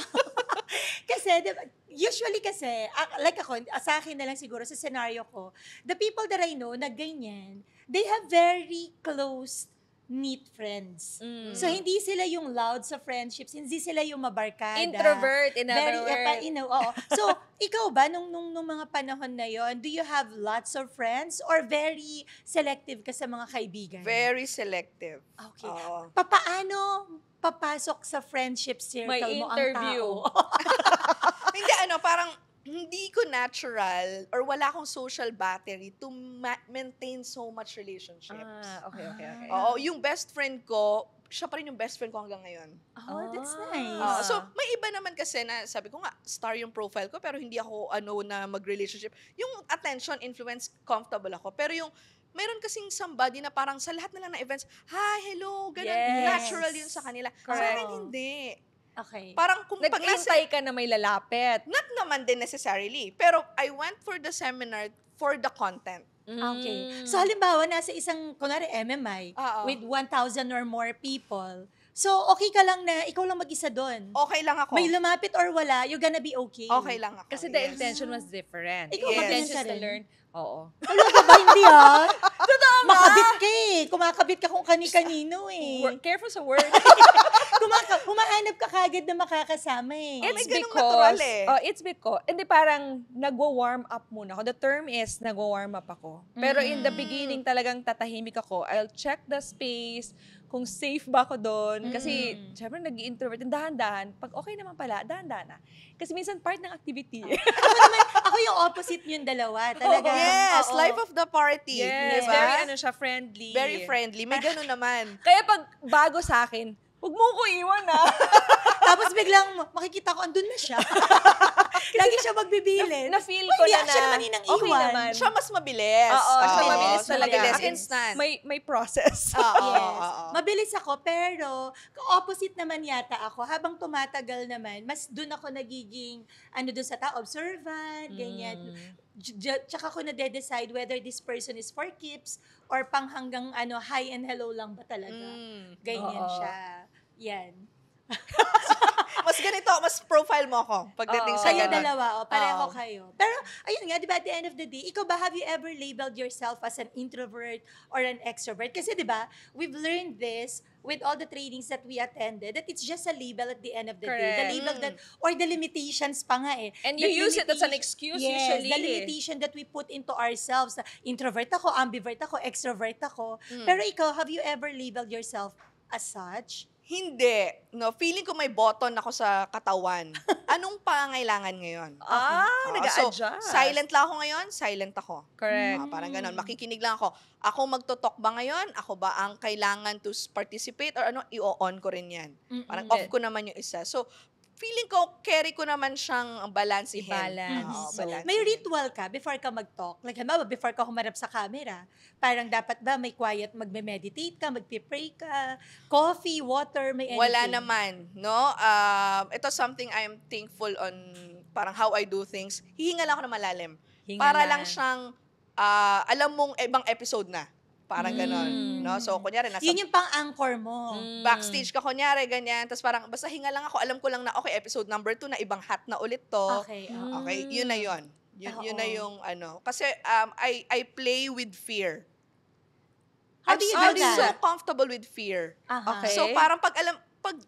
kasi, 'di ba, usually kasi, like ako, sa akin na lang siguro, sa scenario ko, the people that I know na ganyan, they have very close neat friends. So, hindi sila yung loud sa friendships, hindi sila yung mabarkada. Introvert, in other words. Oo. So, ikaw ba, nung mga panahon na yon, do you have lots of friends or very selective ka sa mga kaibigan? Very selective. Okay. Oo. Papaano papasok sa friendship circle May mo interview. ang tao? Hindi, parang hindi ko natural or wala akong social battery to maintain so much relationships. Okay. Oo, yung best friend ko, siya pa rin yung best friend ko hanggang ngayon. Oh, that's nice. So, may iba naman kasi na, sabi ko nga, star yung profile ko, pero hindi ako, na mag-relationship. Yung attention, influence, comfortable ako. Pero yung, meron kasing somebody na parang sa lahat na lang na events, hi, hello, ganun, Yes. natural yun sa kanila. Sa Correct. akin, hindi. Okay. Parang kung pag nasa, Nag-intay ka na may lalapit. not naman din necessarily, pero I went for the seminar for the content. Okay. So, halimbawa, nasa isang, kunwari, MMI, Oo. with 1,000 or more people. So, okay ka lang na ikaw lang mag-isa doon. Okay lang ako. May lumapit or wala, you're gonna be okay. Okay lang ako. Kasi the yes. intention was different. Ikaw Yes. ba Intention ganun ka to rin? learn. Oo. Talaga ba? Hindi ah. Totoo ba? Makabit ka eh. Kumakabit ka kung kani-kanino eh. Careful sa word. Humahanap ka kagad na makakasama eh. May It's ganung because, natural eh. it's because, hindi parang nagwa-warm up muna ako. The term is nagwa-warm up ako. Pero in the beginning talagang tatahimik ako. I'll check the space, kung safe ba ako doon. Kasi, syempre, nag-introvert. Dahan-dahan. Pag okay naman pala, dahan-dahan na. Kasi minsan part ng activity. Ako yung opposite yung dalawa. Talaga. Yes, Oo. life of the party. Yes, diba? very friendly. Very friendly. May ganun naman. Kaya pag bago sa akin, huwag mo ko iwan Tapos biglang makikita ko, andun na siya. Lagi siya magbibilin. Na-feel ko Hindi, na siya naman yung okay iwan. naman. Siya mas mabilis. Oo, siya Oo, mabilis siya talaga. Mabilis, Akin, instant. May process. Oo, Yes. oo. Mabilis ako, pero opposite naman yata ako. Habang tumatagal naman, mas dun ako nagiging, dun sa tao, observant, ganyan. Tsaka ko na-decide whether this person is for keeps or pang hanggang hi and hello lang ba talaga. Ganyan Oo. siya. Yan. Mas ganito, mas profile mo ako pagdating Oo. sa Kayo ganun. dalawa, pareho Oo. kayo. Pero, ayun nga, di ba, at the end of the day, ikaw ba, have you ever labeled yourself as an introvert or an extrovert? Kasi, di ba, we've learned this with all the trainings that we attended, that it's just a label at the end of the day. The Correct. label that, or the limitations pa nga eh. And you The use it as an limitation- excuse yes, usually. the limitation that we put into ourselves. Introvert ako, ambivert ako, extrovert ako. Pero ikaw, have you ever labeled yourself as such? Hindi. No, feeling ko may button ako sa katawan. Anong pangangailangan ngayon? So, nag-a-adjust. silent lang ako ngayon, silent ako. Correct. Parang ganon. Makikinig lang ako. Ako magtotalk ba ngayon? Ako ba ang kailangan to participate? Or ano, i-on ko rin yan. Parang off ko naman yung isa. So, feeling ko, carry ko naman siyang balansihin. I-balance. Oo, So, balansihin. May ritual ka before ka mag-talk? Like, halimbawa, before ka humarap sa camera, parang dapat ba may quiet, magme-meditate ka, magpipray ka, coffee, water, may anything? Wala naman, no? Ito something I'm thankful on parang how I do things. Hihinga lang ako na malalim. Hinga Para lang. lang siyang, alam mong ibang episode na. Parang ganon, no? So, kunyari, nasa Yun yung pang-anchor mo. backstage ka, kunyari, ganyan. Tapos parang, basta hinga lang ako. Alam ko lang na, okay, episode number 2 na ibang hat na ulit to. Okay. Okay, yun na yun. Yun na Oo. yung ano. Kasi I play with fear. How do you I'm do that? so comfortable with fear. Okay. So parang pag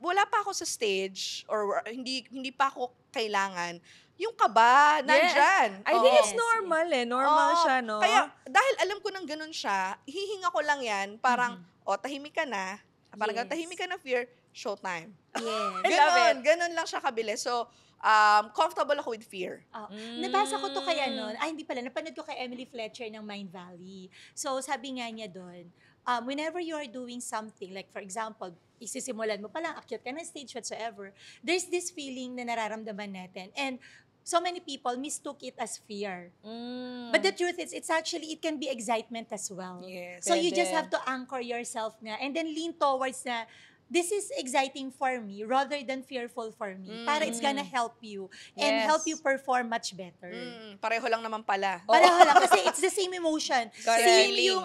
wala pa ako sa stage or hindi pa ako kailangan, yung kaba, nandyan. I think Yes. it's normal Normal Oo. siya, no? Kaya, dahil alam ko nang ganun siya, hihinga ko lang yan, parang, tahimik ka na. Parang Yes. tahimik ka na fear, showtime. Yes. Ganon, ganon lang siya kabilis. So, comfortable ako with fear. Nabasa ko to kay hindi pala, napanood ko kay Emily Fletcher ng Mind Valley. So, sabi nga niya doon, whenever you are doing something, like for example, isisimulan mo palang, akyat ka ng stage, whatsoever, there's this feeling na nararamdaman natin. And so many people mistook it as fear. But the truth is, it can be excitement as well. Yes. So you just Pwede. have to anchor yourself nga and then lean towards na, this is exciting for me rather than fearful for me. Para it's gonna help you and Yes. help you perform much better. Pareho lang naman pala. Pareho lang kasi it's the same emotion. Correct. Same Feeling. yung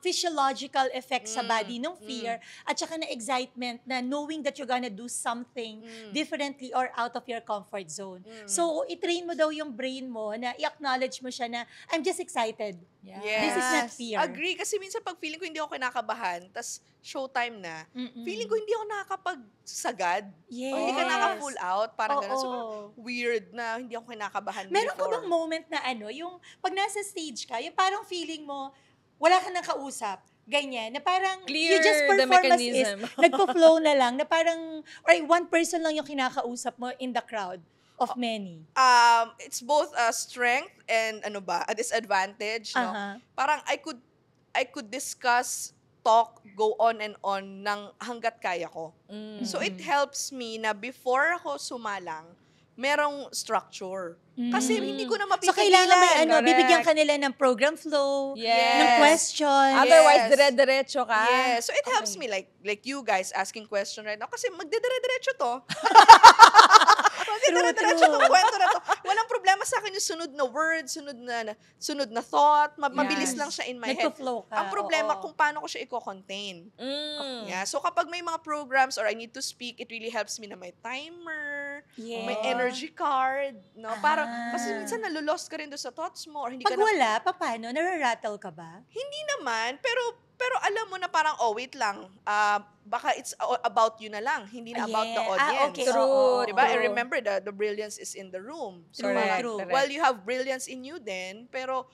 physiological effect sa body ng fear at saka na excitement na knowing that you're gonna do something differently or out of your comfort zone. So, i-train mo daw yung brain mo na i-acknowledge mo siya na I'm just excited. Yeah. This is not fear. Agree. Kasi minsan pag feeling ko hindi ako kinakabahan, tas showtime na, feeling ko hindi ako nakakapagsagad. Yes. O hindi ka naka-full out. Parang gano'n. So, Oo. weird na hindi ako kinakabahan Meron ka before. bang moment na yung pag nasa stage ka, yung parang feeling mo, wala ka nang kausap, ganyan, na parang you Clear just the perform as is, mechanism. nagpo-flow na lang, na parang, or one person lang yung kinakausap mo in the crowd of many. It's both a strength and a disadvantage. No? Aha. Parang I could discuss, talk, go on and on ng hanggat kaya ko. So it helps me na before ako sumalang, merong structure. Kasi hindi ko na So, mapipigilan. kailangan may correct. bibigyan ka nila ng program flow, Yes. ng question. Otherwise, Yes. dire-diretso ka. Yeah, so it helps me like you guys asking question right now kasi magdedire-diretso to. Magdedire-diretso to, kwento na to. Walang problema sa akin yung sunod na word, sunod na thought, mabilis Yes. lang siya in my head. Nagpo-flow ka. Ang problema oo. kung paano ko siya i-contain. Yeah, so kapag may mga programs or I need to speak, it really helps me na may timer, Yes. may energy card, no? Parang Ah. kasi minsan nalulost ka rin doon sa thoughts mo or hindi Pag ka na wala, paano? Nararattle ka ba? hindi naman, pero alam mo na parang, wait lang, baka it's about you na lang, hindi na about the Yeah. audience. Okay. True. oo, Diba? oo. And remember, the brilliance is in the room. So, True, Correct. true. Correct. while you have brilliance in you din, pero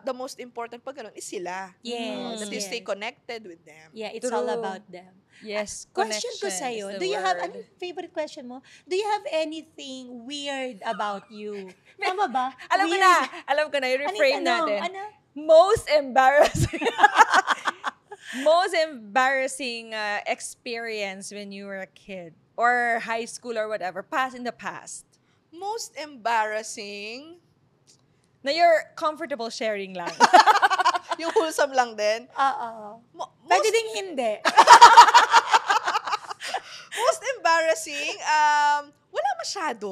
the most important pag ganun is sila. Yes, That you stay yes. connected with them. Yeah, it's all True. about them. Yes, Question ko connection sa'yo, is the do you have, word. ano yung favorite question mo? Do you have anything weird about you? Tama ba? Alam ko Weird. na, yung Ano refrain yung tanong? natin. Ano? Most embarrassing. Most embarrassing experience when you were a kid or high school or whatever, in the past. Most embarrassing, Na you're comfortable sharing lang. yung wholesome lang din. Oo. Most, Pwede ding hindi. most embarrassing, wala masyado.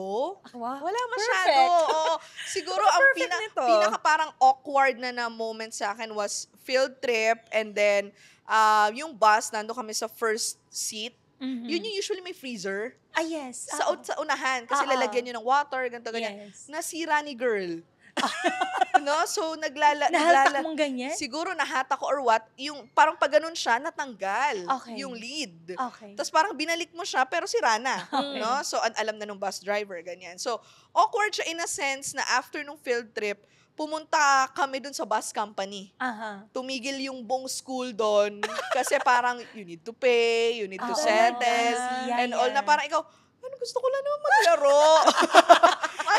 Wow. Wala masyado. Perfect. Oo. Siguro Ang ang perfect nito. pinaka parang awkward na moment sa akin was field trip and then yung bus, nando kami sa first seat. Yun yung usually may freezer Ah, yes. sa unahan kasi Oo. lalagyan nyo ng water, ganito, ganyan. Yes. Nasira ni girl. No? So, Nahaltak mong ganyan? siguro nahatak ko or what, yung parang pag ganun siya, natanggal Okay. yung lead. Okay. Tapos parang binalik mo siya, pero sira na. Okay. No? So, alam na nung bus driver, ganyan. So, awkward siya in a sense na after nung field trip, pumunta kami dun sa bus company. Aha. Tumigil yung buong school doon kasi parang you need to pay, you need to Oo, settle, yeah, and all yeah. na parang ikaw, ano gusto ko lang naman maglaro.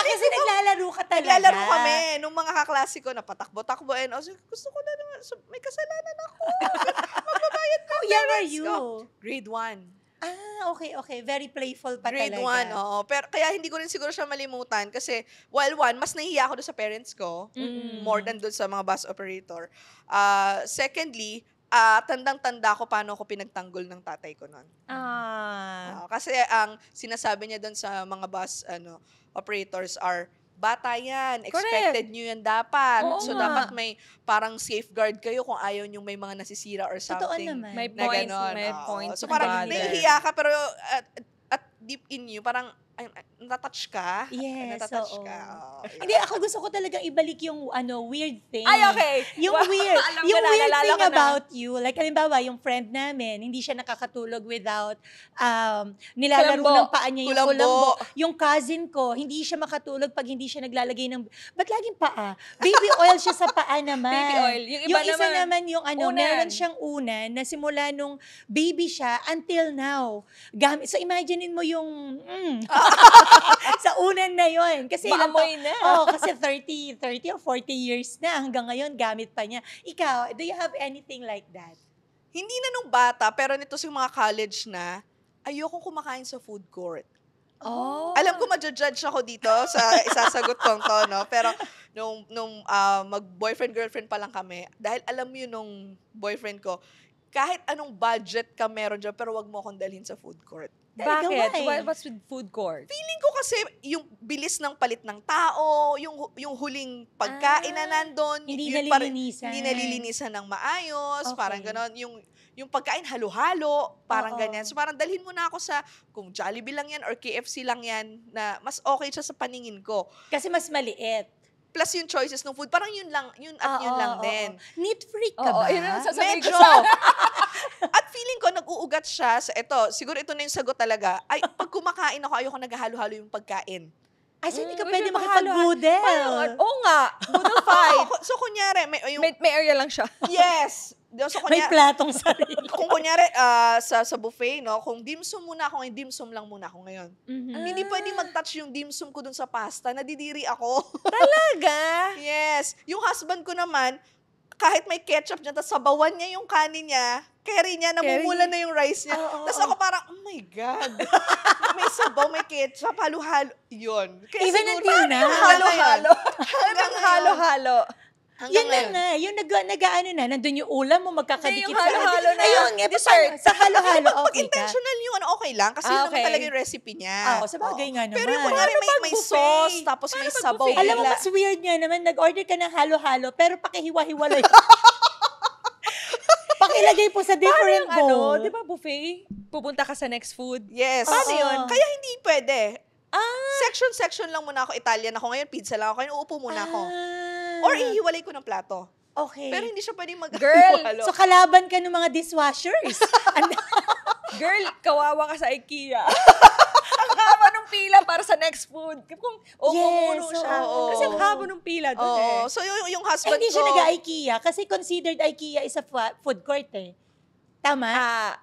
Kasi naglalaro ka talaga. Naglalaro kami nung mga kaklase ko na patakbo-takbo and also gusto ko na naman, so, may kasalanan ako. Magbabayad ko. How young are you? Grade 1. Okay. Very playful pa Grade talaga. 1, oo. Pero kaya hindi ko rin siguro siya malimutan kasi while one, mas nahihiya ako doon sa parents ko more than doon sa mga bus operator. Secondly, tandang-tanda ko paano ako pinagtanggol ng tatay ko noon. Kasi ang sinasabi niya doon sa mga bus operators are, bata yan, expected nyo yan dapat. Oo So, nga. dapat may parang safeguard kayo kung ayaw nyo may mga nasisira or Totoo something. naman. May Na points, ganon. may Oo. points. So, parang Ang galing. nahihiya ka, pero at deep in you, parang natatouch ka. Yes, Natatouch oo. ka. Oo, yun. Hindi, ako gusto ko talagang ibalik yung weird thing. Ay, okay. Yung Wow, weird, alam ko yung na, weird naalala thing ko na. about you, like halimbawa, yung friend namin, hindi siya nakakatulog without nilalaro Kulambo. ng paa niya yung Kulambo. kulambo. Yung cousin ko, hindi siya makatulog pag hindi siya naglalagay ng, ba't laging paa? Baby oil siya sa paa naman. Baby oil. Yung iba isa naman, naman yung unan. meron siyang unan na simula nung baby siya until now. So imaginein mo yung, sa unan na yon. Kasi Maamoy na. kasi 30 or 40 years na hanggang ngayon gamit pa niya. Ikaw, do you have anything like that? Hindi na nung bata, pero nito sa mga college na, ayokong kumakain sa food court. Oh. Alam ko ma-judge ako dito sa isasagot kong to, no? Pero nung mag-boyfriend-girlfriend pa lang kami, dahil alam mo yun nung boyfriend ko, kahit anong budget ka meron dyan, pero wag mo akong dalhin sa food court. Bakit? Why? What's with food court? Feeling ko kasi yung bilis ng palit ng tao, yung huling pagkain na nandun, Hindi yun parang- nalilinisan. hindi nalilinisan ng maayos, Okay. parang ganon, yung pagkain halo-halo, parang Oo. ganyan. So parang dalhin mo na ako sa, kung Jollibee lang yan or KFC lang yan, na mas okay siya sa paningin ko. Kasi mas maliit. Plus yung choices ng food, parang yun lang din. Neat freak ka Oo, ba? yun ang sasabihin Medyo. ko sa... At feeling ko, nag-uugat siya sa, siguro ito na yung sagot talaga, ay, pag kumakain ako, ayoko naghahalo-halo yung pagkain. Ay, so hindi ka Mm, pwede medyo mahalo. makipag-boodle. Oo nga. Boodle fight. So, kunyari, May area lang siya. yes. So, May kunyari, platong sarili. kung kunyari, sa buffet, no, kung dimsum muna ako, ngayon, dimsum lang muna ako ngayon. Mhm. Hindi pwede mag-touch yung dimsum ko dun sa pasta, nadidiri ako. Talaga? Yes. Yung husband ko naman, kahit may ketchup niya, tapos sabawan niya yung kanin niya, carry niya, namumula na yung rice niya. Oo, Tapos oo. ako parang, oh my God. May sabaw, may ketchup, halo-halo. Yun. Kaya Even siguro, until now. Halo-halo. Hanggang Hanggang halo-halo. Hanggang Yun na ngayon. nga, yung nag-ano na, nandun yung ulam mo, magkakadikit Yung halo-halo na Ayun, nga, dessert. Sa halo-halo, Pag okay ka. intentional yung okay lang, kasi yun naman Okay. talaga yung recipe niya. Oo, sa bagay nga naman. Pero yung kunyari may buffet? sauce, tapos may Paano pag sabaw. buffet? Alam mo, bigla. mas weird nga naman, nag-order ka ng halo-halo, pero pakihiwa-hiwalay. Pakilagay po sa different bowl. Di ba buffet? Pupunta ka sa next food. Yes. Paano yun? Kaya hindi pwede. Section lang muna ako. Italian ako ngayon, pizza lang ako. Ngayon, uupo muna ako. Or ihiwalay ko ng plato. Okay. Pero hindi siya pwedeng Girl, So, kalaban ka ng mga dishwashers. Girl, kawawa ka sa IKEA. Ang haba ng pila para sa next food. Kung umuuno Yes, siya. oo. Kasi ang haba ng pila doon Oo. So, yung husband Hindi ko... siya nag-IKEA kasi considered IKEA is a food court eh. Tama?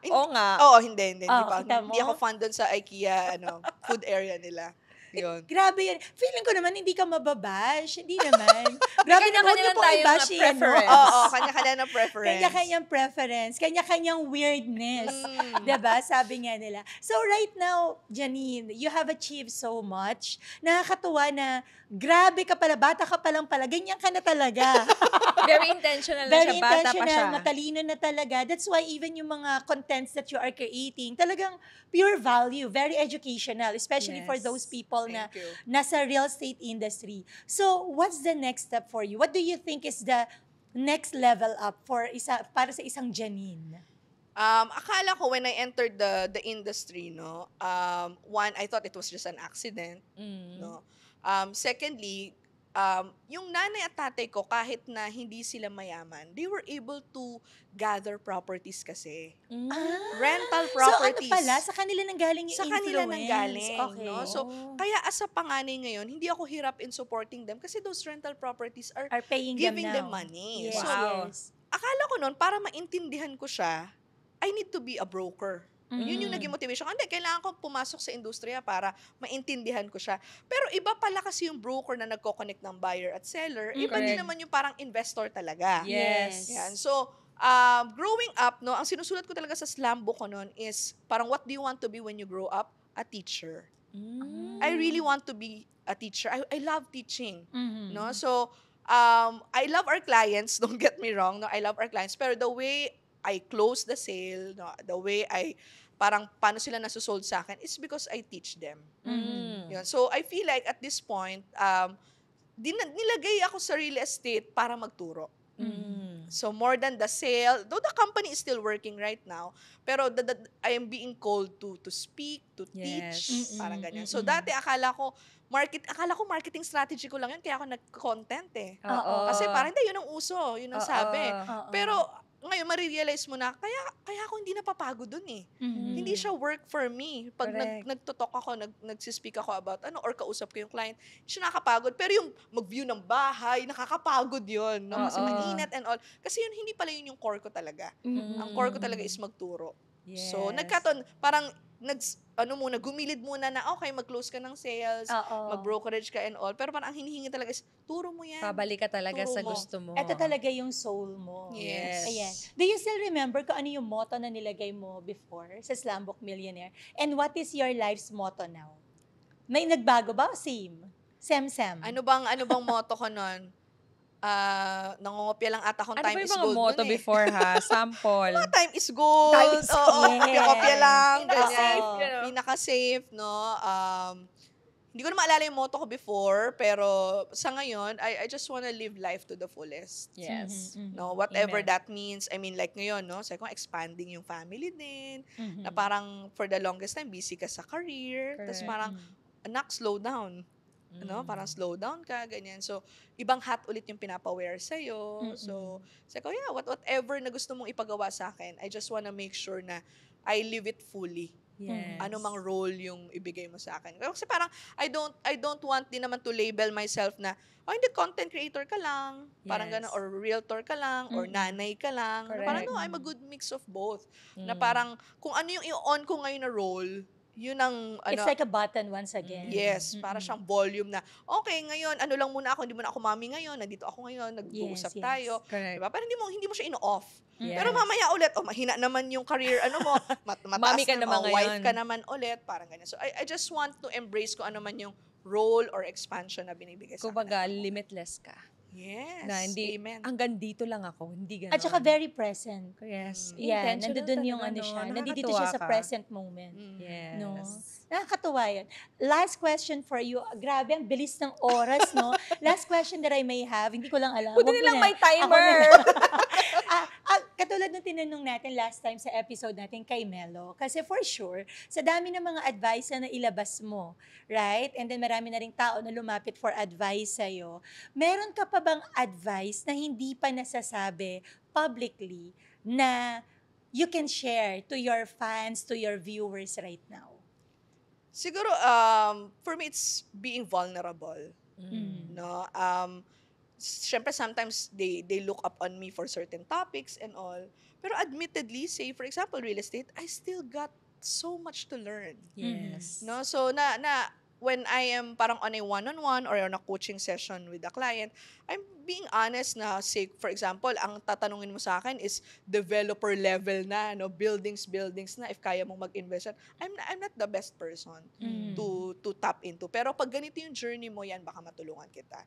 Oo nga. Oo, hindi. Hindi, Oh, pa. kita mo? Hindi ako fan doon sa IKEA food area nila. Yun. Grabe yan. Feeling ko naman hindi ka mababash. Hindi naman. Grabe Kanya-kanya naman, huwag niyo lang po tayong i-bash yan, no? preference. Oo, kanya-kanya ng preference. Kanya-kanyang preference. Kanya-kanyang weirdness. Diba? Sabi nga nila. So right now, Janine, you have achieved so much. Nakakatuwa na grabe ka pala, bata ka pa lang pala, ganyan ka na talaga. Very intentional na Very siya. Bata pa siya. intentional, matalino na talaga. That's why even yung mga contents that you are creating, talagang pure value, very educational, especially for Yes. those people na Thank you. nasa real estate industry. So, what's the next step for you? What do you think is the next level up para sa isang Janine? Akala ko when I entered the industry, one, I thought it was just an accident. Mm. No? Secondly, yung nanay at tatay ko, kahit na hindi sila mayaman, they were able to gather properties kasi. Rental So, properties. pala? Sa kanila nanggaling yung Sa influence? kanila nanggaling, Okay. no? So, kaya as a panganay ngayon, hindi ako hirap in supporting them kasi those rental properties are Are paying giving them them now. money. Yes, So, Wow. yes. akala ko noon, para maintindihan ko siya, I need to be a broker. Yun yung naging motivation. Hindi, kailangan ko pumasok sa industriya para maintindihan ko siya. Pero iba pala kasi yung broker na nagko-connect ng buyer at seller. Iba din Correct. naman yung parang investor talaga. Yes. Yan. So, growing up, no, ang sinusulat ko talaga sa slam book ko noon is, parang what do you want to be when you grow up? A teacher. I really want to be a teacher. I love teaching. No? So, I love our clients, don't get me wrong, no? I love our clients, pero the way I close the sale, no, the way parang paano sila nasusold sa akin, is because I teach them. Yun. So, I feel like at this point, nilagay ako sa real estate para magturo. So, more than the sale, though the company is still working right now, pero I am being called to speak, to teach, Yes. parang ganyan. So, dati akala ko marketing strategy ko lang yun, kaya ako nag-content eh. Oo. Kasi parang hindi, yun ang uso, yun ang sabi. Oo. Pero, ngayon, marirealize mo na, kaya ako hindi napapagod dun eh. Hindi siya work for me. Pag Correct. nagtutok ako, nagsispeak ako about or kausap ko yung client, hindi siya nakakapagod. Pero yung mag-view ng bahay, nakakapagod yun. No? Kasi Oo. mainit and all. Kasi yun, hindi pala yun yung core ko talaga. Ang core ko talaga is magturo. So, Yes. nagkaton, parang, gumilid muna na, okay, mag-close ka ng sales, Oo. mag-brokerage ka and all. Pero parang ang hinihingi talaga is, turo mo yan. Pabalik ka talaga Turo sa mo. gusto mo. Ito talaga yung soul mo. Yes. Ayan. Do you still remember kung ano yung motto na nilagay mo before sa Slam Book Millionaire? And what is your life's motto now? May nagbago ba? Same? Sem-sem? Ano bang motto ko nun? Nangungopia lang ata akong Ano time ba is yung mga gold motto nun eh. before ha? Sample. Time is gold. Time is Oo, gold. kopya-kopya lang. Pinaka-safe, ganyan. you know? Pinaka-safe, no? Hindi ko na maalala yung motto ko before, pero sa ngayon, I just wanna live life to the fullest. Yes. No, whatever Amen. that means. I mean, like ngayon, no? Sabi ko, expanding yung family din. Na parang for the longest time, busy ka sa career. Tapos Correct. parang, anak, slow down. Ano, parang slow down ka, ganyan. So, ibang hat ulit yung pinapa-wear sa'yo. So, sabi ko, yeah, whatever na gusto mong ipagawa sa akin, I just wanna make sure na I live it fully. Yes. Ano mang role yung ibigay mo sa akin. Kasi parang, I don't want din naman to label myself na, hindi, content creator ka lang. Parang Yes. gano'n, or realtor ka lang, or nanay ka lang. Na parang, Correct. no, I'm a good mix of both. Na parang, kung ano yung i-on ko ngayon na role, yun ang, It's like a button once again. yes, para siyang volume na, okay, ngayon, ano lang muna ako, hindi muna ako mami ngayon, nandito ako ngayon, nag-uusap Yes, yes. tayo. Correct. Diba? Pero hindi mo siya ino-off. Yes. Pero mamaya ulit, mahina naman yung career, mo, mataas Mami ka naman wife ngayon. ka naman ulit, parang ganyan. So, I just want to embrace kung ano man yung role or expansion na binibigay sa Kumbaga, akin. limitless ka. Yes, Na hindi, amen. hanggang dito lang ako, hindi ganon. At saka very present. Yes. Yeah, Intentional nandun yung talaga, ano no? siya. Nandito Nakakatuwa siya sa ka. present moment. Yes. No. Nakakatuwa yun. Last question for you. Grabe, ang bilis ng oras, no? Last question that I may have. Hindi ko lang alam. Pwede Wag mo nilang na. may Ako na timer. lang. Katulad ng tinanong natin last time sa episode natin kay Melo. Kasi for sure, sa dami ng mga advice na nailabas mo, right? And then marami na ring tao na lumapit for advice sa'yo. Meron ka pa bang advice na hindi pa nasasabi publicly na you can share to your fans, to your viewers right now? Siguro, for me, it's being vulnerable. No? Syempre, sometimes they look up on me for certain topics and all. Pero admittedly, say, for example, real estate, I still got so much to learn. Yes. No? So, when I am parang on a one-on-one or on a coaching session with a client, I'm being honest na, say, for example, ang tatanungin mo sa akin is developer level na, no? Buildings na, if kaya mong mag-invest. I'm not the best person to tap into. Pero pag ganito yung journey mo, yan, baka matulungan kita.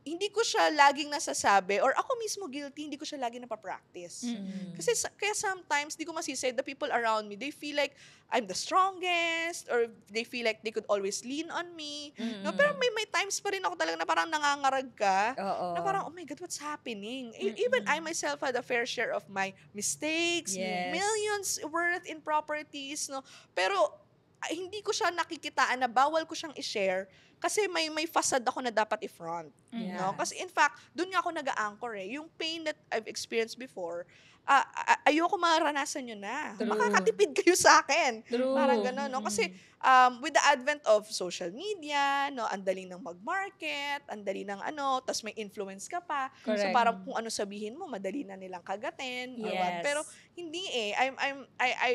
Hindi ko siya laging nasasabi, or ako mismo guilty, hindi ko siya laging napapractice. Kasi kaya sometimes, di ko masisay, the people around me, they feel like I'm the strongest, or they feel like they could always lean on me. No, pero may times pa rin ako talaga na parang nangangarag ka, Oo. na parang, oh my God, what's happening? Even I myself had a fair share of my mistakes, Yes. millions worth in properties, no? Pero hindi ko siya nakikitaan na bawal ko siyang i-share Kasi may facade ako na dapat i-front. Yeah. No? Kasi in fact, doon nga ako nag-a-anchor eh. Yung pain that I've experienced before, ayoko maranasan yun na. True. Makakatipid kayo sa akin. True. Parang gano'n, no? Kasi with the advent of social media, no, ang dali ng mag-market, ang dali ng tas may influence ka pa. So Correct. parang kung ano sabihin mo, madali na nilang kagatin. or what. Yes. Pero hindi eh.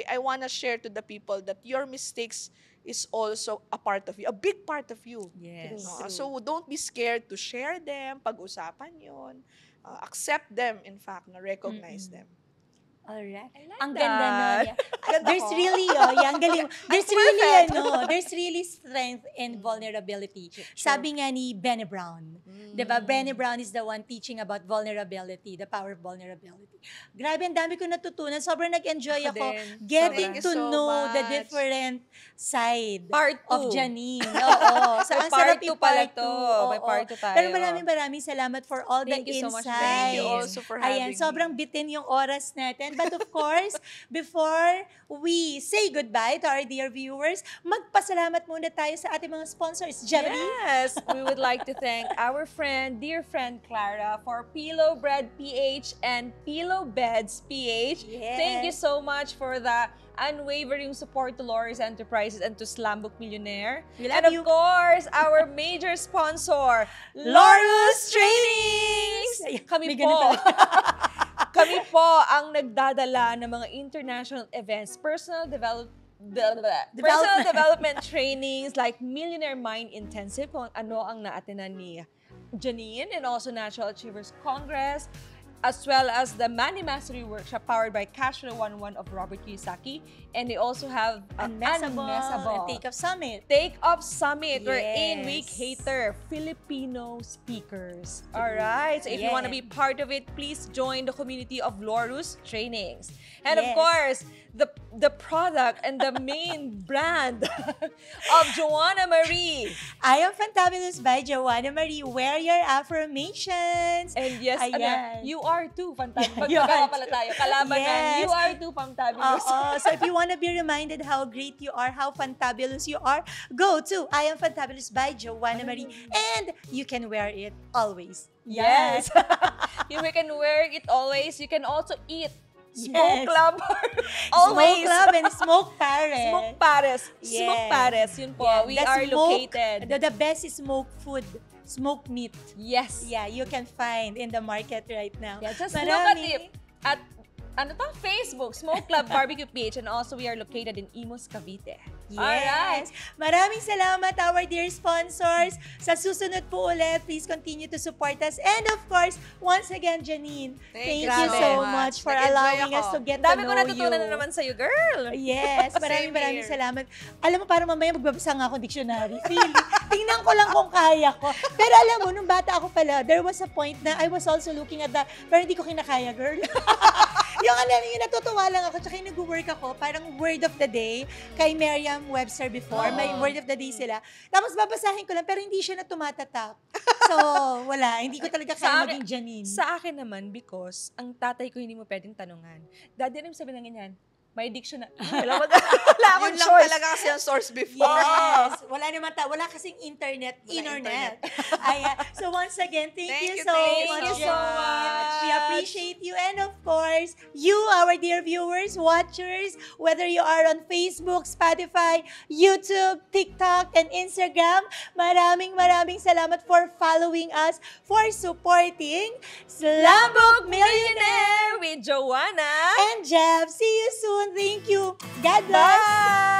I wanna share to the people that your mistakes is also a part of you, a big part of you. Yes. No? So don't be scared to share them, pag-usapan yon, accept them, in fact, na recognize them. Alright. I like Ang ganda nun. that. Yeah. Ganda There's ko. really, ang galing. There's really strength in vulnerability. Sabi nga ni Brené Brown. Diba? Brené Brown is the one teaching about vulnerability, the power of vulnerability. Grabe, ang dami ko natutunan. Sobrang nag-enjoy Ako ako din. getting Thank you to so know the much. different side Part of 2. Janine. Oo. So, May ang part sarap 2 pala i-part to. 2. May part 2 tayo. Pero maraming salamat for all Thank the you so much, insights. Thank you also for having Ayan, sobrang me. bitin yung oras natin. But of course, before we say goodbye to our dear viewers, magpasalamat muna tayo sa ating mga sponsors. Jeremy? Yes, we would like to thank our dear friend Clara for Pillow Bread PH and Pillow Beds PH. Yes. Thank you so much for the unwavering support to Loris Enterprises and to Slambook Millionaire. We And love of you. course, our major sponsor, Lorus Trainings! May ganun Kami po ang nagdadala ng mga international events, personal development trainings like Millionaire Mind Intensive, kung ano ang naatenan ni Janine, and also Natural Achievers Congress, as well as the Money Mastery Workshop powered by Cash Flow 101 of Robert Kiyosaki. And they also have Unmessable. Unmessable. Take Up Summit. Take Off Summit, wherein we Yes. cater Filipino speakers. Alright, so if you want to be part of it, please join the community of Lorus Trainings. And of Yes. course, the product and the main brand of Joanna Marie. I am Fantabulous by Joanna Marie. Wear your affirmations. And yes, Ayan. you are too fantabulous. You are Magkagawa pala tayo. Kalabanan, Yes. you are too fantabulous. So if you want to be reminded how great you are, how fantabulous you are, go to I Am Fantabulous by Joanna Marie. And you can wear it always. Yes. You can wear it always. You can also eat Yes. Smoke Club. Always. Smoke Club and Smoke Paris. Smoke Paris. Yes. Smoke Paris. Yun po. Yeah, We the are smoke- located. The best is smoke food. Smoke meat. Yes. Yeah, you can find in the market right now. Yeah, just Marami. look at it. At Facebook, Smoke Club Barbecue PH, and also we are located in Imus, Cavite. Alright. Yes. Maraming salamat, our dear sponsors. Sa susunod po ulit, please continue to support us. And of course, once again, Janine, thank you Grabe. so much for Nag-enjoy allowing us ako. to get to Dami know ko natutunan you. na naman sa'yo, girl. Yes, Same maraming here. salamat. Alam mo, parang mamaya magbabasa nga ako dictionary. Really. Tingnan ko lang kung kaya ko. Pero alam mo, nung bata ako pala, there was a point na I was also looking at that, pero hindi ko kinakaya, girl. Yung alam niyo, natutuwa lang ako, tsaka yung nag-work ako, parang word of the day, kay Merriam-Webster before, may word of the day sila. Tapos babasahin ko lang, pero hindi siya na tumatatap. So, wala, hindi ko talaga Sa kaya akin- maging Janine. Sa akin naman, because ang tatay ko hindi mo pwedeng tanungan. Daddy, ano yung sabi ng ganyan? May dictionary. Wala akong Yun lang choice. talaga kasi ang source before. Yes. Wala naman wala kasing internet. Wala Internet. Ayan. So once again, thank you so thank much. you so Janine. much. We appreciate you. And of course, you, our dear viewers, watchers, whether you are on Facebook, Spotify, YouTube, TikTok, and Instagram, maraming salamat for following us, for supporting Slambok Millionaire Millionaire with Joanna. and Jeff. See you soon. Thank you. God bless. Bye!